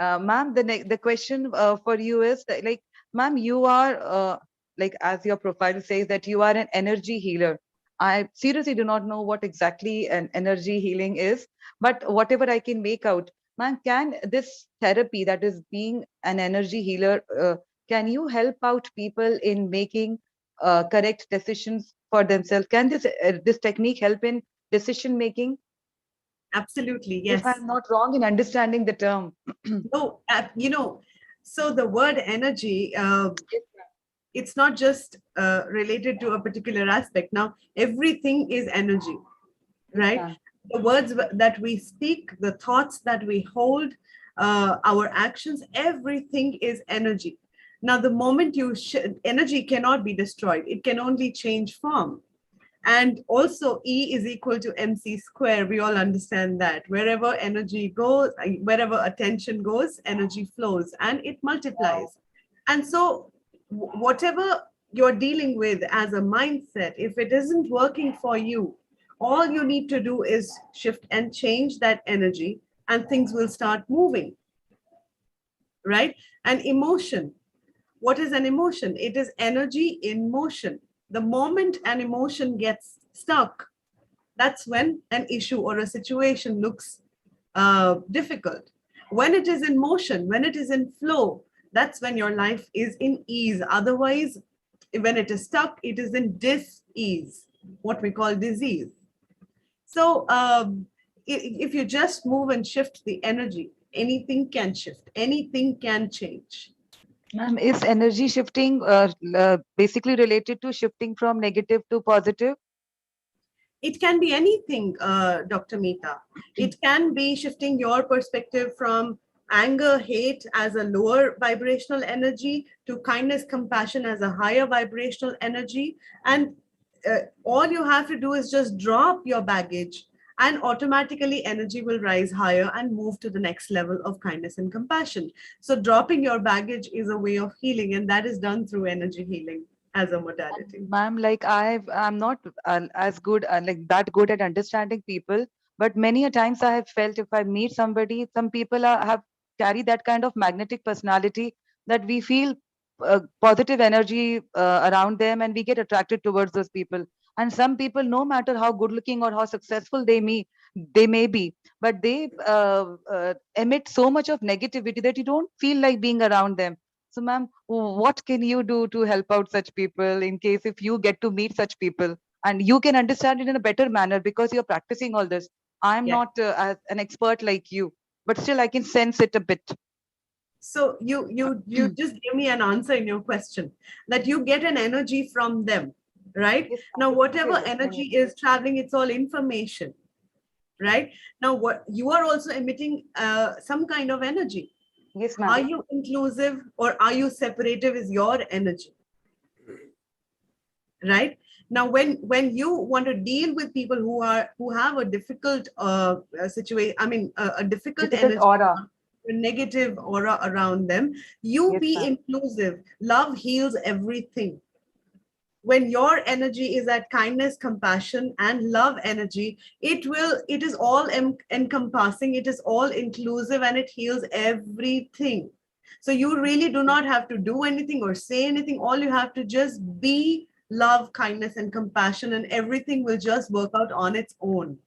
Ma'am, the question for you is that, like, ma'am, you are like, as your profile says, that you are an energy healer. I seriously do not know what exactly an energy healing is, but whatever I can make out, ma'am, can this therapy that is being an energy healer, can you help out people in making correct decisions for themselves? Can this technique help in decision making? Absolutely, If yes. I'm not wrong in understanding the term. No, so the word energy, it's not just related to a particular aspect. Now, everything is energy, Yes, right? ma'am. The words that we speak, the thoughts that we hold, our actions, everything is energy. Now, the moment energy cannot be destroyed, it can only change form. And also, E is equal to mc square. We all understand that. Wherever energy goes, wherever attention goes, energy flows and it multiplies. And so, whatever you're dealing with as a mindset, if it isn't working for you, all you need to do is shift and change that energy, and things will start moving, right? And emotion, what is an emotion? It is energy in motion. The moment an emotion gets stuck, that's when an issue or a situation looks difficult. When it is in motion, when it is in flow, that's when your life is in ease. Otherwise, when it is stuck, it is in dis-ease, what we call disease. So if you just move and shift the energy, anything can shift, anything can change. Ma'am, is energy shifting basically related to shifting from negative to positive? It can be anything, Dr. Meeta. It can be shifting your perspective from anger, hate as a lower vibrational energy to kindness, compassion as a higher vibrational energy. And all you have to do is just drop your baggage, and automatically energy will rise higher and move to the next level of kindness and compassion. So, dropping your baggage is a way of healing, and that is done through energy healing as a modality. Ma'am, like I'm not as good, like that good at understanding people, but many a times I have felt if I meet somebody, some people have carry that kind of magnetic personality that we feel positive energy around them and we get attracted towards those people. And some people, no matter how good looking or how successful they may be, but they emit so much of negativity that you don't feel like being around them. So, ma'am, what can you do to help out such people in case if you get to meet such people and you can understand it in a better manner because you're practicing all this? I'm Yeah. not an expert like you, but still I can sense it a bit. So you just give me an answer in your question, that you get an energy from them, right? Yes, Now, whatever yes, energy is traveling, it's all information, right? Now, what you are also emitting some kind of energy. yes, Are ma'am. you inclusive or are you separative is your energy, right? Now, when you want to deal with people who have a difficult situation, I mean, a difficult Difficult energy, aura. a negative aura around them, you Yes, be ma'am. inclusive. Love heals everything. When your energy is at kindness, compassion, and love energy, it is all encompassing, it is all inclusive, and it heals everything. So you really do not have to do anything or say anything. All you have to just be love, kindness, and compassion, and everything will just work out on its own.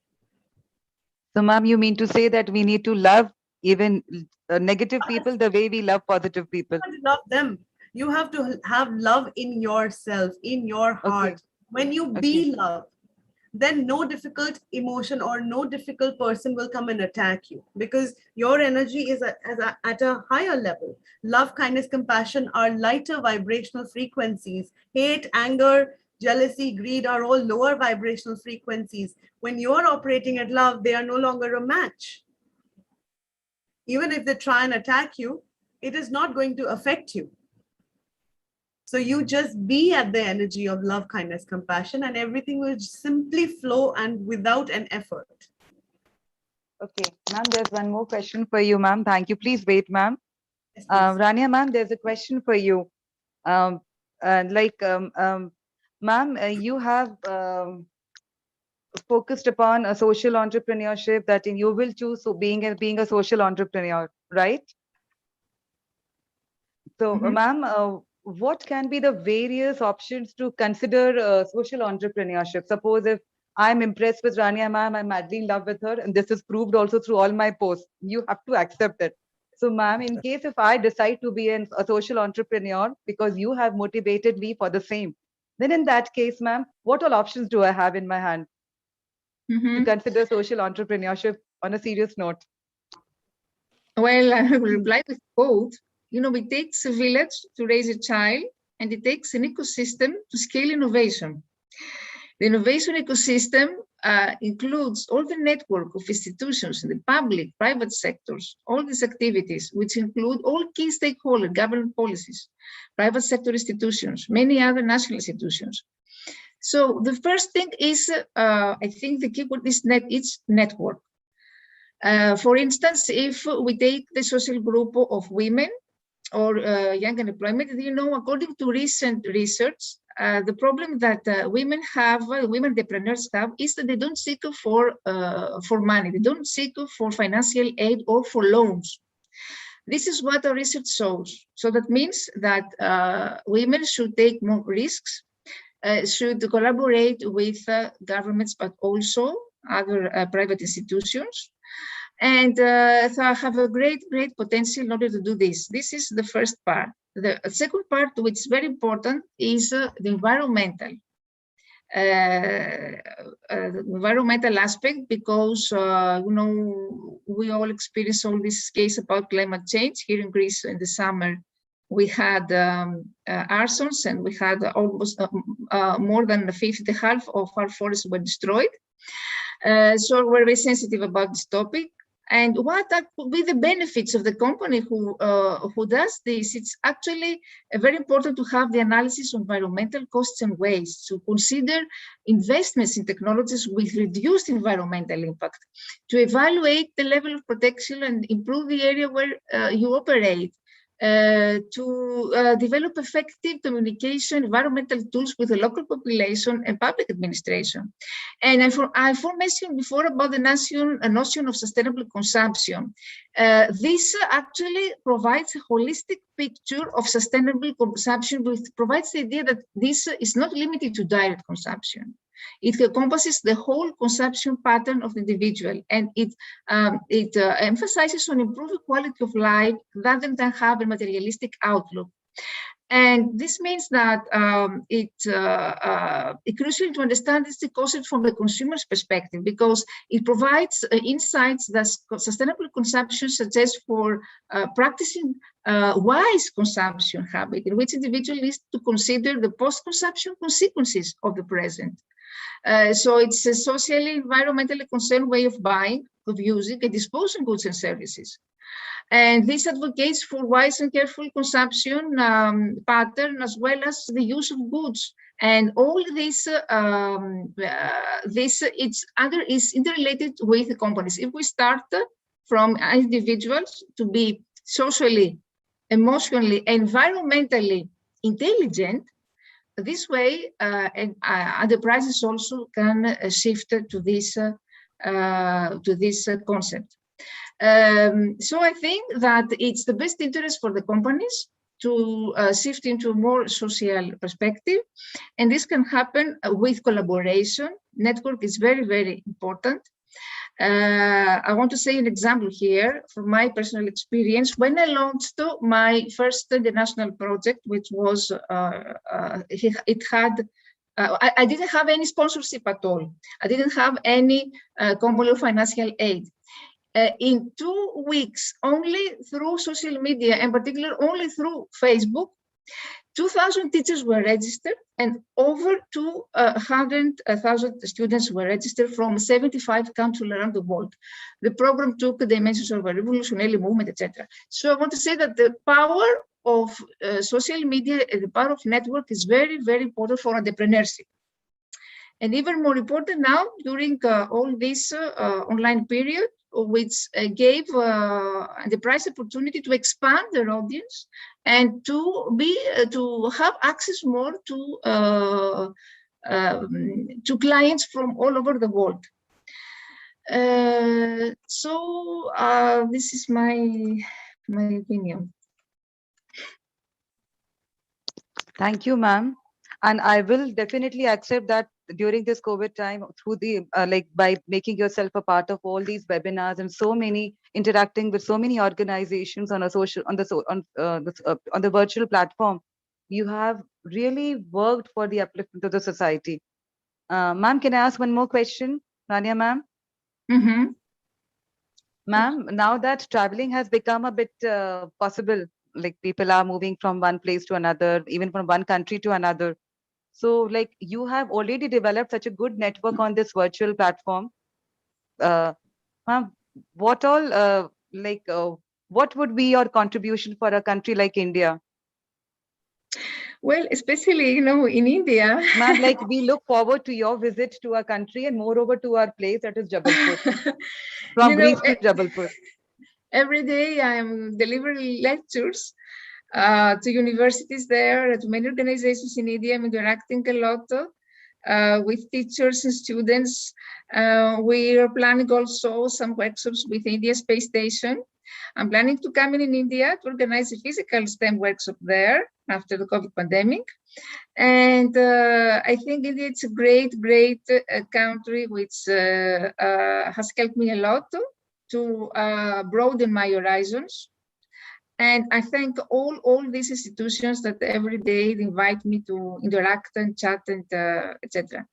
So, ma'am, you mean to say that we need to love even negative people the way we love positive people? To love them, you have to have love in yourself, in your Okay, heart. When you okay. be love, then no difficult emotion or no difficult person will come and attack you, because your energy is at a higher level. Love, kindness, compassion are lighter vibrational frequencies. Hate, anger, jealousy, greed are all lower vibrational frequencies. When you're operating at love, they are no longer a match. Even if they try and attack you, it is not going to affect you. So you just be at the energy of love, kindness, compassion, and everything will simply flow and without an effort. Okay, ma'am, there's one more question for you, ma'am. Thank you. Please wait, ma'am. Yes, please. Rania, ma'am, there's a question for you. Um, ma'am, you have focused upon a social entrepreneurship that in you will choose so being a social entrepreneur, right? So, Mhm. ma'am, what can be the various options to consider social entrepreneurship? Suppose if I'm impressed with Rania ma'am, I'm madly in love with her, and this is proved also through all my posts. You have to accept it. So, ma'am, in case if I decide to be a social entrepreneur because you have motivated me for the same, then in that case, ma'am, what all options do I have in my hand to consider social entrepreneurship on a serious note? Well, I will reply with quote. It takes a village to raise a child, and it takes an ecosystem to scale innovation. The innovation ecosystem includes all the network of institutions in the public, private sectors, all these activities, which include all key stakeholder government policies, private sector institutions, many other national institutions. So the first thing is, I think the key word is network. For instance, if we take the social group of women or young unemployment, according to recent research, the problem that women entrepreneurs have is that they don't seek for money. They don't seek for financial aid or for loans. This is what our research shows. So that means that women should take more risks, should collaborate with governments, but also other private institutions, and so I have a great potential in order to do this. This is the first part. The second part, which is very important, is the environmental aspect, because we all experience all this case about climate change. Here in Greece in the summer, we had arsons, and we had almost more than half of our forests were destroyed. So we're very sensitive about this topic. And what could be the benefits of the company who does this? It's actually very important to have the analysis of environmental costs and waste, to consider investments in technologies with reduced environmental impact, to evaluate the level of protection and improve the area where you operate, to develop effective communication, environmental tools with the local population and public administration. And I mentioned before about the notion of sustainable consumption. This actually provides a holistic picture of sustainable consumption, which provides the idea that this is not limited to direct consumption. It encompasses the whole consumption pattern of the individual, and it emphasizes on improving quality of life rather than have a materialistic outlook. And this means that it's crucial to understand this concept from the consumer's perspective, because it provides insights that sustainable consumption suggests for practicing wise consumption habit, in which individual is to consider the post-consumption consequences of the present. So it's a socially, environmentally concerned way of buying, of using and disposing goods and services. And this advocates for wise and careful consumption pattern, as well as the use of goods. And all this, is interrelated with the companies. If we start from individuals to be socially, emotionally, environmentally intelligent, this way, enterprises also can shift to this concept. So I think that it's the best interest for the companies to shift into a more social perspective, and this can happen with collaboration. Network is very, very important. I want to say an example here from my personal experience. When I launched my first international project, which was, I didn't have any sponsorship at all. I didn't have any company financial aid. In 2 weeks, only through social media, in particular, only through Facebook, 2,000 teachers were registered, and over 200,000 students were registered from 75 countries around the world. The program took dimensions of a revolutionary movement, etc. So I want to say that the power of social media and the power of network is very, very important for entrepreneurship. And even more important now, during all this online period, which gave the price opportunity to expand their audience and to have access more to clients from all over the world. So this is my opinion. Thank you, ma'am. And I will definitely accept that during this COVID time, through the like by making yourself a part of all these webinars and so many interacting with so many organizations on a social on the virtual platform, you have really worked for the upliftment of the society. Ma'am, can I ask one more question, Rania, ma'am? Mhm. Ma'am, now that traveling has become a bit possible, like people are moving from one place to another, even from one country to another. So, like you have already developed such a good network on this virtual platform. Uh, ma'am, what all what would be your contribution for a country like India? Well, especially, you know, in India. Ma'am, like we look forward to your visit to our country and moreover to our place, that is Jabalpur. From You know, Greece to Jabalpur. every day I'm delivering lectures to universities there, to many organizations in India. I'm interacting a lot with teachers and students. We are planning also some workshops with India Space Station. I'm planning to come in India to organize a physical STEM workshop there after the COVID pandemic. And I think India is a great country which has helped me a lot to broaden my horizons. And I thank all these institutions that every day invite me to interact and chat and etc.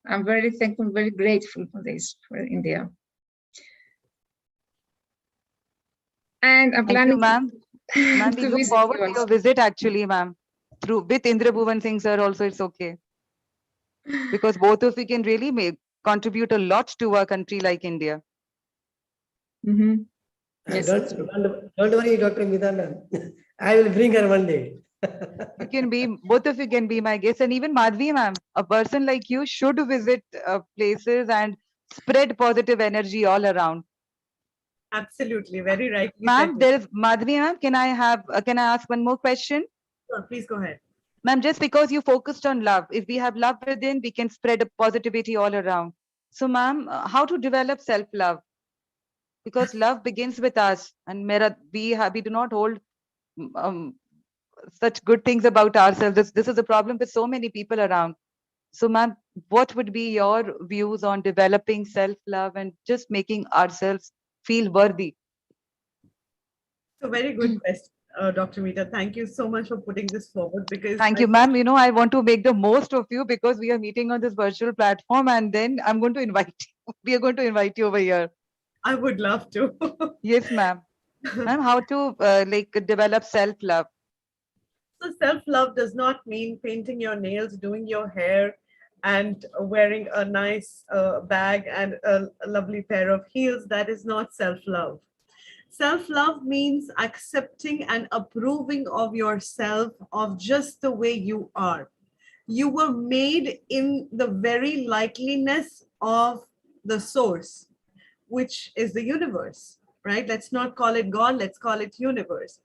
I'm very thankful, very grateful for this, for India. And I'm Thank you, planning ma'am. Ma'am, we to look visit forward you to your also. visit actually, ma'am. Through with Indra Bhuvan Singh sir also it's okay. Because both of you can really make contribute a lot to our country like India. Mm-hmm. Yes, Don't, don't worry, Dr. Mida ma'am. I will bring her one day. You can be, both of you can be my guests, and even Madhvi ma'am, a person like you should visit places and spread positive energy all around. Absolutely, very rightly said. Ma'am, there is Madhvi ma'am. Can I ask one more question? Sure, please go ahead. Ma'am, just because you focused on love, if we have love within, we can spread a positivity all around. So, ma'am, how to develop self-love? Because love begins with us, and we do not hold um, such good things about ourselves. This is a problem with so many people around. So, ma'am, what would be your views on developing self-love and just making ourselves feel worthy? So very good question, Dr. Meeta. Thank you so much for putting this forward because Thank I, you, ma'am. You know, I want to make the most of you because we are meeting on this virtual platform, and then I'm going to invite you. We are going to invite you over here. I would love to. Yes, ma'am. Ma'am, how to develop self-love? So self-love does not mean painting your nails, doing your hair, and wearing a nice bag and a lovely pair of heels. That is not self-love. Self-love means accepting and approving of yourself of just the way you are. You were made in the very likeliness of the source, which is the universe, right? Let's not call it God, let's call it universe.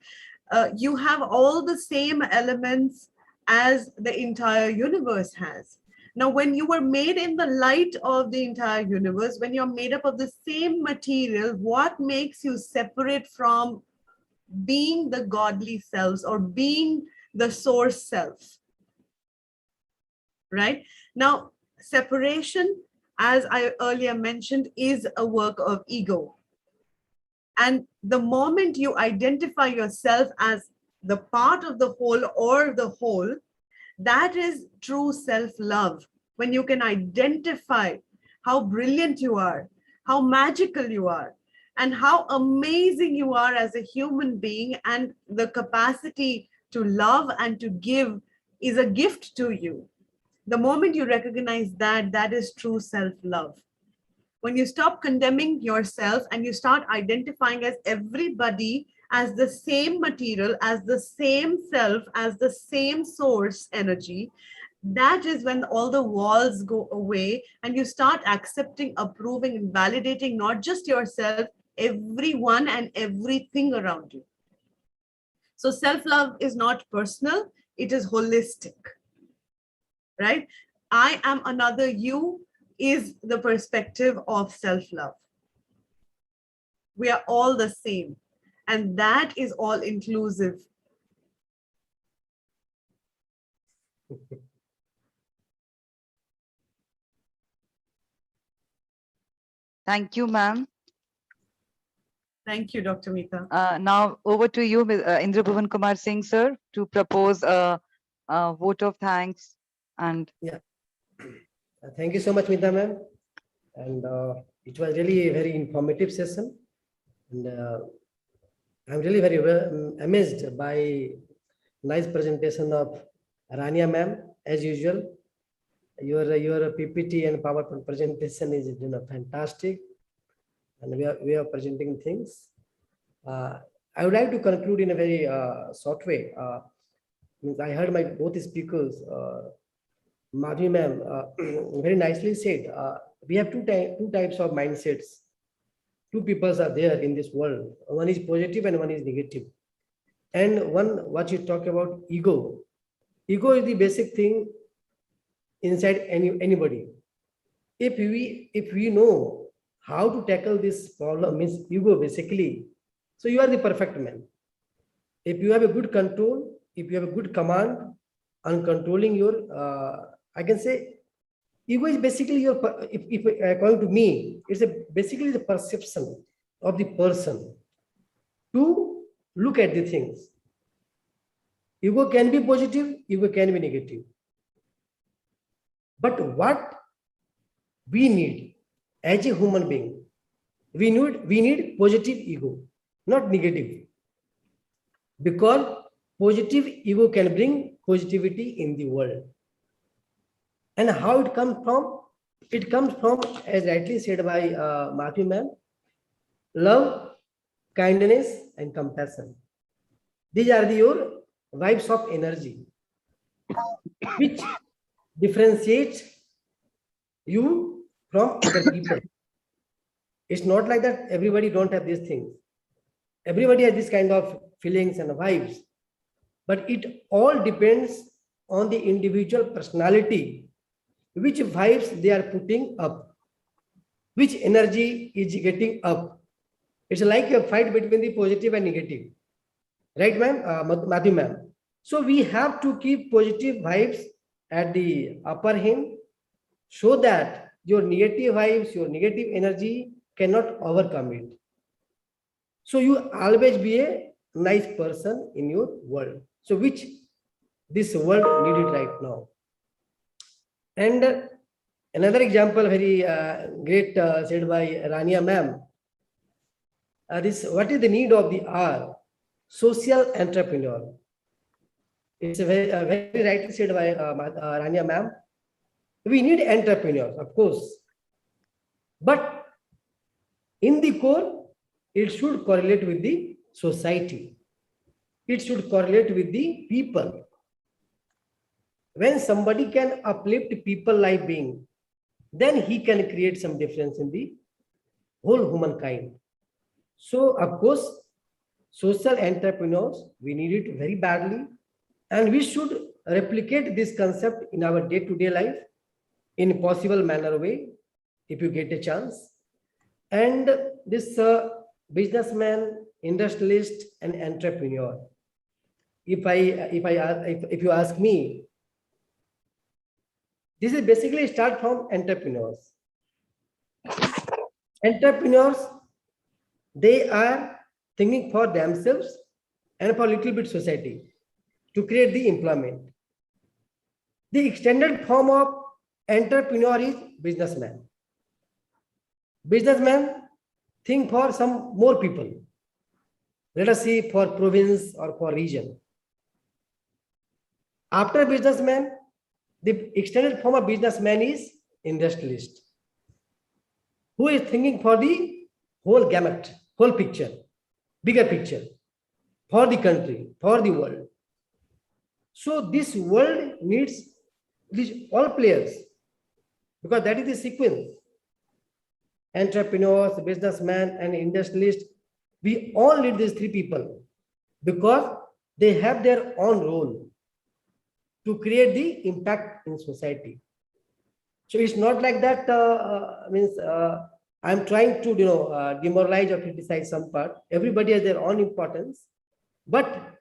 You have all the same elements as the entire universe has. Now, when you were made in the light of the entire universe, when you're made up of the same material, what makes you separate from being the godly selves or being the source self? Right? Now, separation, as I earlier mentioned, is a work of ego. And the moment you identify yourself as the part of the whole or the whole, that is true self-love. When you can identify how brilliant you are, how magical you are, and how amazing you are as a human being, and the capacity to love and to give is a gift to you. The moment you recognize that, that is true self-love. When you stop condemning yourself and you start identifying as everybody as the same material, as the same self, as the same source energy, that is when all the walls go away and you start accepting, approving, and validating not just yourself, everyone and everything around you. So self-love is not personal, it is holistic, right? I am another you is the perspective of self-love. We are all the same, and that is all inclusive. Thank you, ma'am. Thank you, Dr. Mita. Now over to you, Indra Bhuvan Kumar Singh, sir, to propose a vote of thanks. And Yeah. Thank you so much, Mita ma'am. And it was really a very informative session. And I'm really very amazed by nice presentation of Rania ma'am, as usual. Your PPT and PowerPoint presentation is fantastic, and we are presenting things. I would like to conclude in a very short way. I heard my both speakers, Madhvi ma'am, very nicely said. We have two types of mindsets. Two peoples are there in this world. One is positive and one is negative. And what you talk about, ego. Ego is the basic thing inside anybody. If we know how to tackle this problem, means ego basically, so you are the perfect man. If you have a good control, if you have a good command on controlling your, I can say, ego is basically your, if according to me, it's basically the perception of the person to look at the things. Ego can be positive, ego can be negative. But what we need as a human being, we need positive ego, not negative. Because positive ego can bring positivity in the world. And how it comes from? It comes from, as rightly said by Matthew ma'am, love, kindness, and compassion. These are your vibes of energy, which differentiate you from other people. It's not like that everybody don't have these things. Everybody has this kind of feelings and vibes, but it all depends on the individual personality, which vibes they are putting up, which energy is getting up. It's like a fight between the positive and negative, right, ma'am? Madhu ma'am. So we have to keep positive vibes at the upper hand, so that your negative vibes, your negative energy cannot overcome it. So you always be a nice person in your world. So which this world needed right now. And another example, very great said by Rania ma'am. This what is the need of the hour? Social entrepreneur. It's a very rightly said by Rania ma'am. We need entrepreneurs, of course, but in the core, it should correlate with the society. It should correlate with the people. When somebody can uplift people life being, then he can create some difference in the whole humankind. So, of course, social entrepreneurs, we need it very badly, and we should replicate this concept in our day-to-day life in a possible manner way, if you get a chance. And this businessman, industrialist, and entrepreneur. If you ask me, this is basically start from entrepreneurs. Entrepreneurs, they are thinking for themselves and for a little bit society to create the employment. The extended form of entrepreneur is businessman. Businessman think for some more people. Let us see for province or for region. After businessman, the extended form of businessman is industrialist, who is thinking for the whole gamut, whole picture, bigger picture, for the country, for the world. So this world needs these all players, because that is the sequence. Entrepreneurs, businessmen, and industrialists, we all need these three people, because they have their own role to create the impact in society. So it's not like that I'm trying to demoralize or criticize some part. Everybody has their own importance, but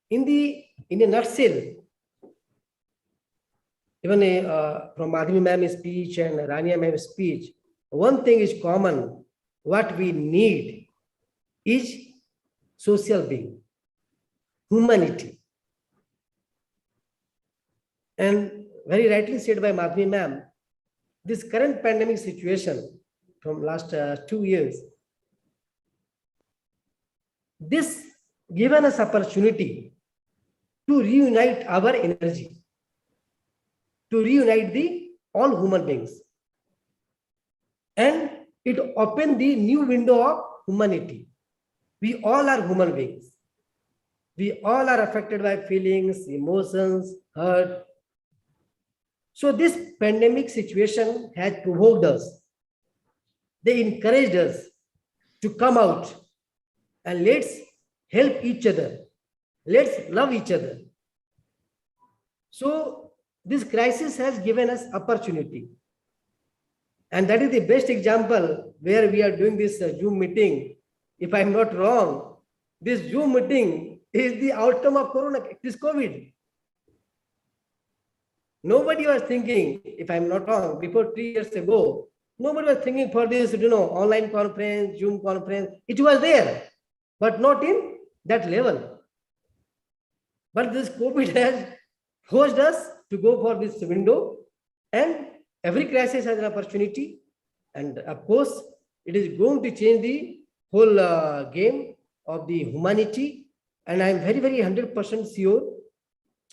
in a nutshell, even from Madhuri ma'am's speech and Rania ma'am's speech, one thing is common. What we need is social being, humanity. And very rightly said by Madhuri ma'am, this current pandemic situation from last 2 years, this given us opportunity to reunite our energy, to reunite the all human beings. And it opened the new window of humanity. We all are human beings. We all are affected by feelings, emotions, hurt. So this pandemic situation has provoked us. They encouraged us to come out and let's help each other. Let's love each other. So this crisis has given us opportunity. And that is the best example where we are doing this Zoom meeting. If I'm not wrong, this Zoom meeting is the outcome of Corona, this COVID. Nobody was thinking, if I'm not wrong, before 3 years ago, nobody was thinking for this, online conference, Zoom conference. It was there, but not in that level. But this COVID has forced us to go for this window, and every crisis has an opportunity. And of course, it is going to change the whole game of the humanity. And I'm very, very 100% sure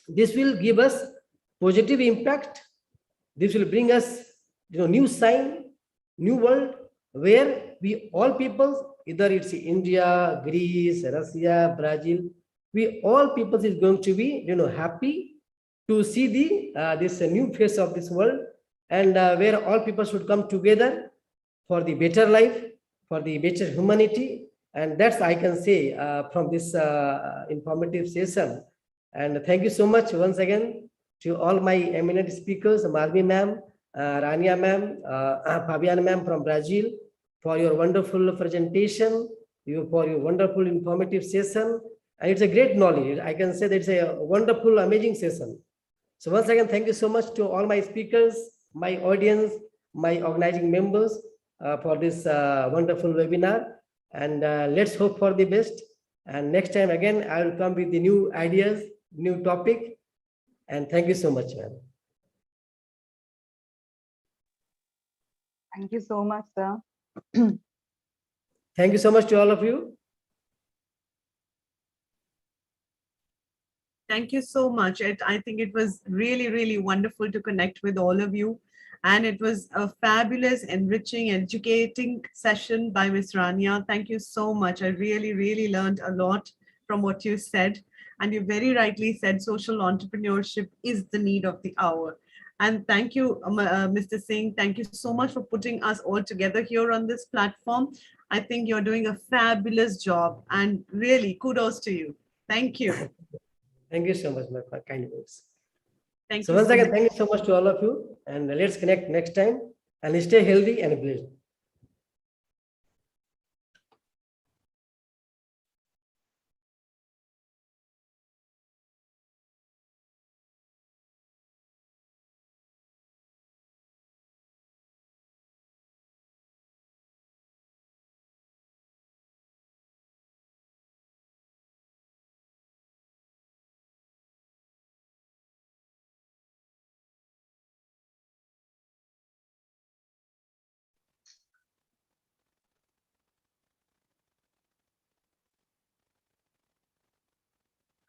this will give us positive impact. This will bring us, new sign, new world, where we all people, either it's India, Greece, Russia, Brazil, we all people is going to be, happy to see the this new face of this world, and where all people should come together for the better life, for the better humanity. And that's I can say from this informative session. And thank you so much once again to all my eminent speakers, Madhvi ma'am, Rania ma'am, Fabiana ma'am from Brazil, for your wonderful presentation, for your wonderful informative session. And it's a great knowledge. I can say that it's a wonderful, amazing session. So once again, thank you so much to all my speakers, my audience, my organizing members for this wonderful webinar. And let's hope for the best. And next time again, I will come with the new ideas, new topic. And thank you so much, ma'am. Thank you so much, sir. Thank you so much to all of you. Thank you so much. I think it was really, really wonderful to connect with all of you. And it was a fabulous, enriching, educating session by Ms. Rania. Thank you so much. I really, really learned a lot from what you said. And you very rightly said social entrepreneurship is the need of the hour. And thank you, Mr. Singh. Thank you so much for putting us all together here on this platform. I think you're doing a fabulous job, and really kudos to you. Thank you. Thank you so much, my kind words. Thank So you once so again, much. thank you so much to all of you, and let's connect next time, and stay healthy and blessed.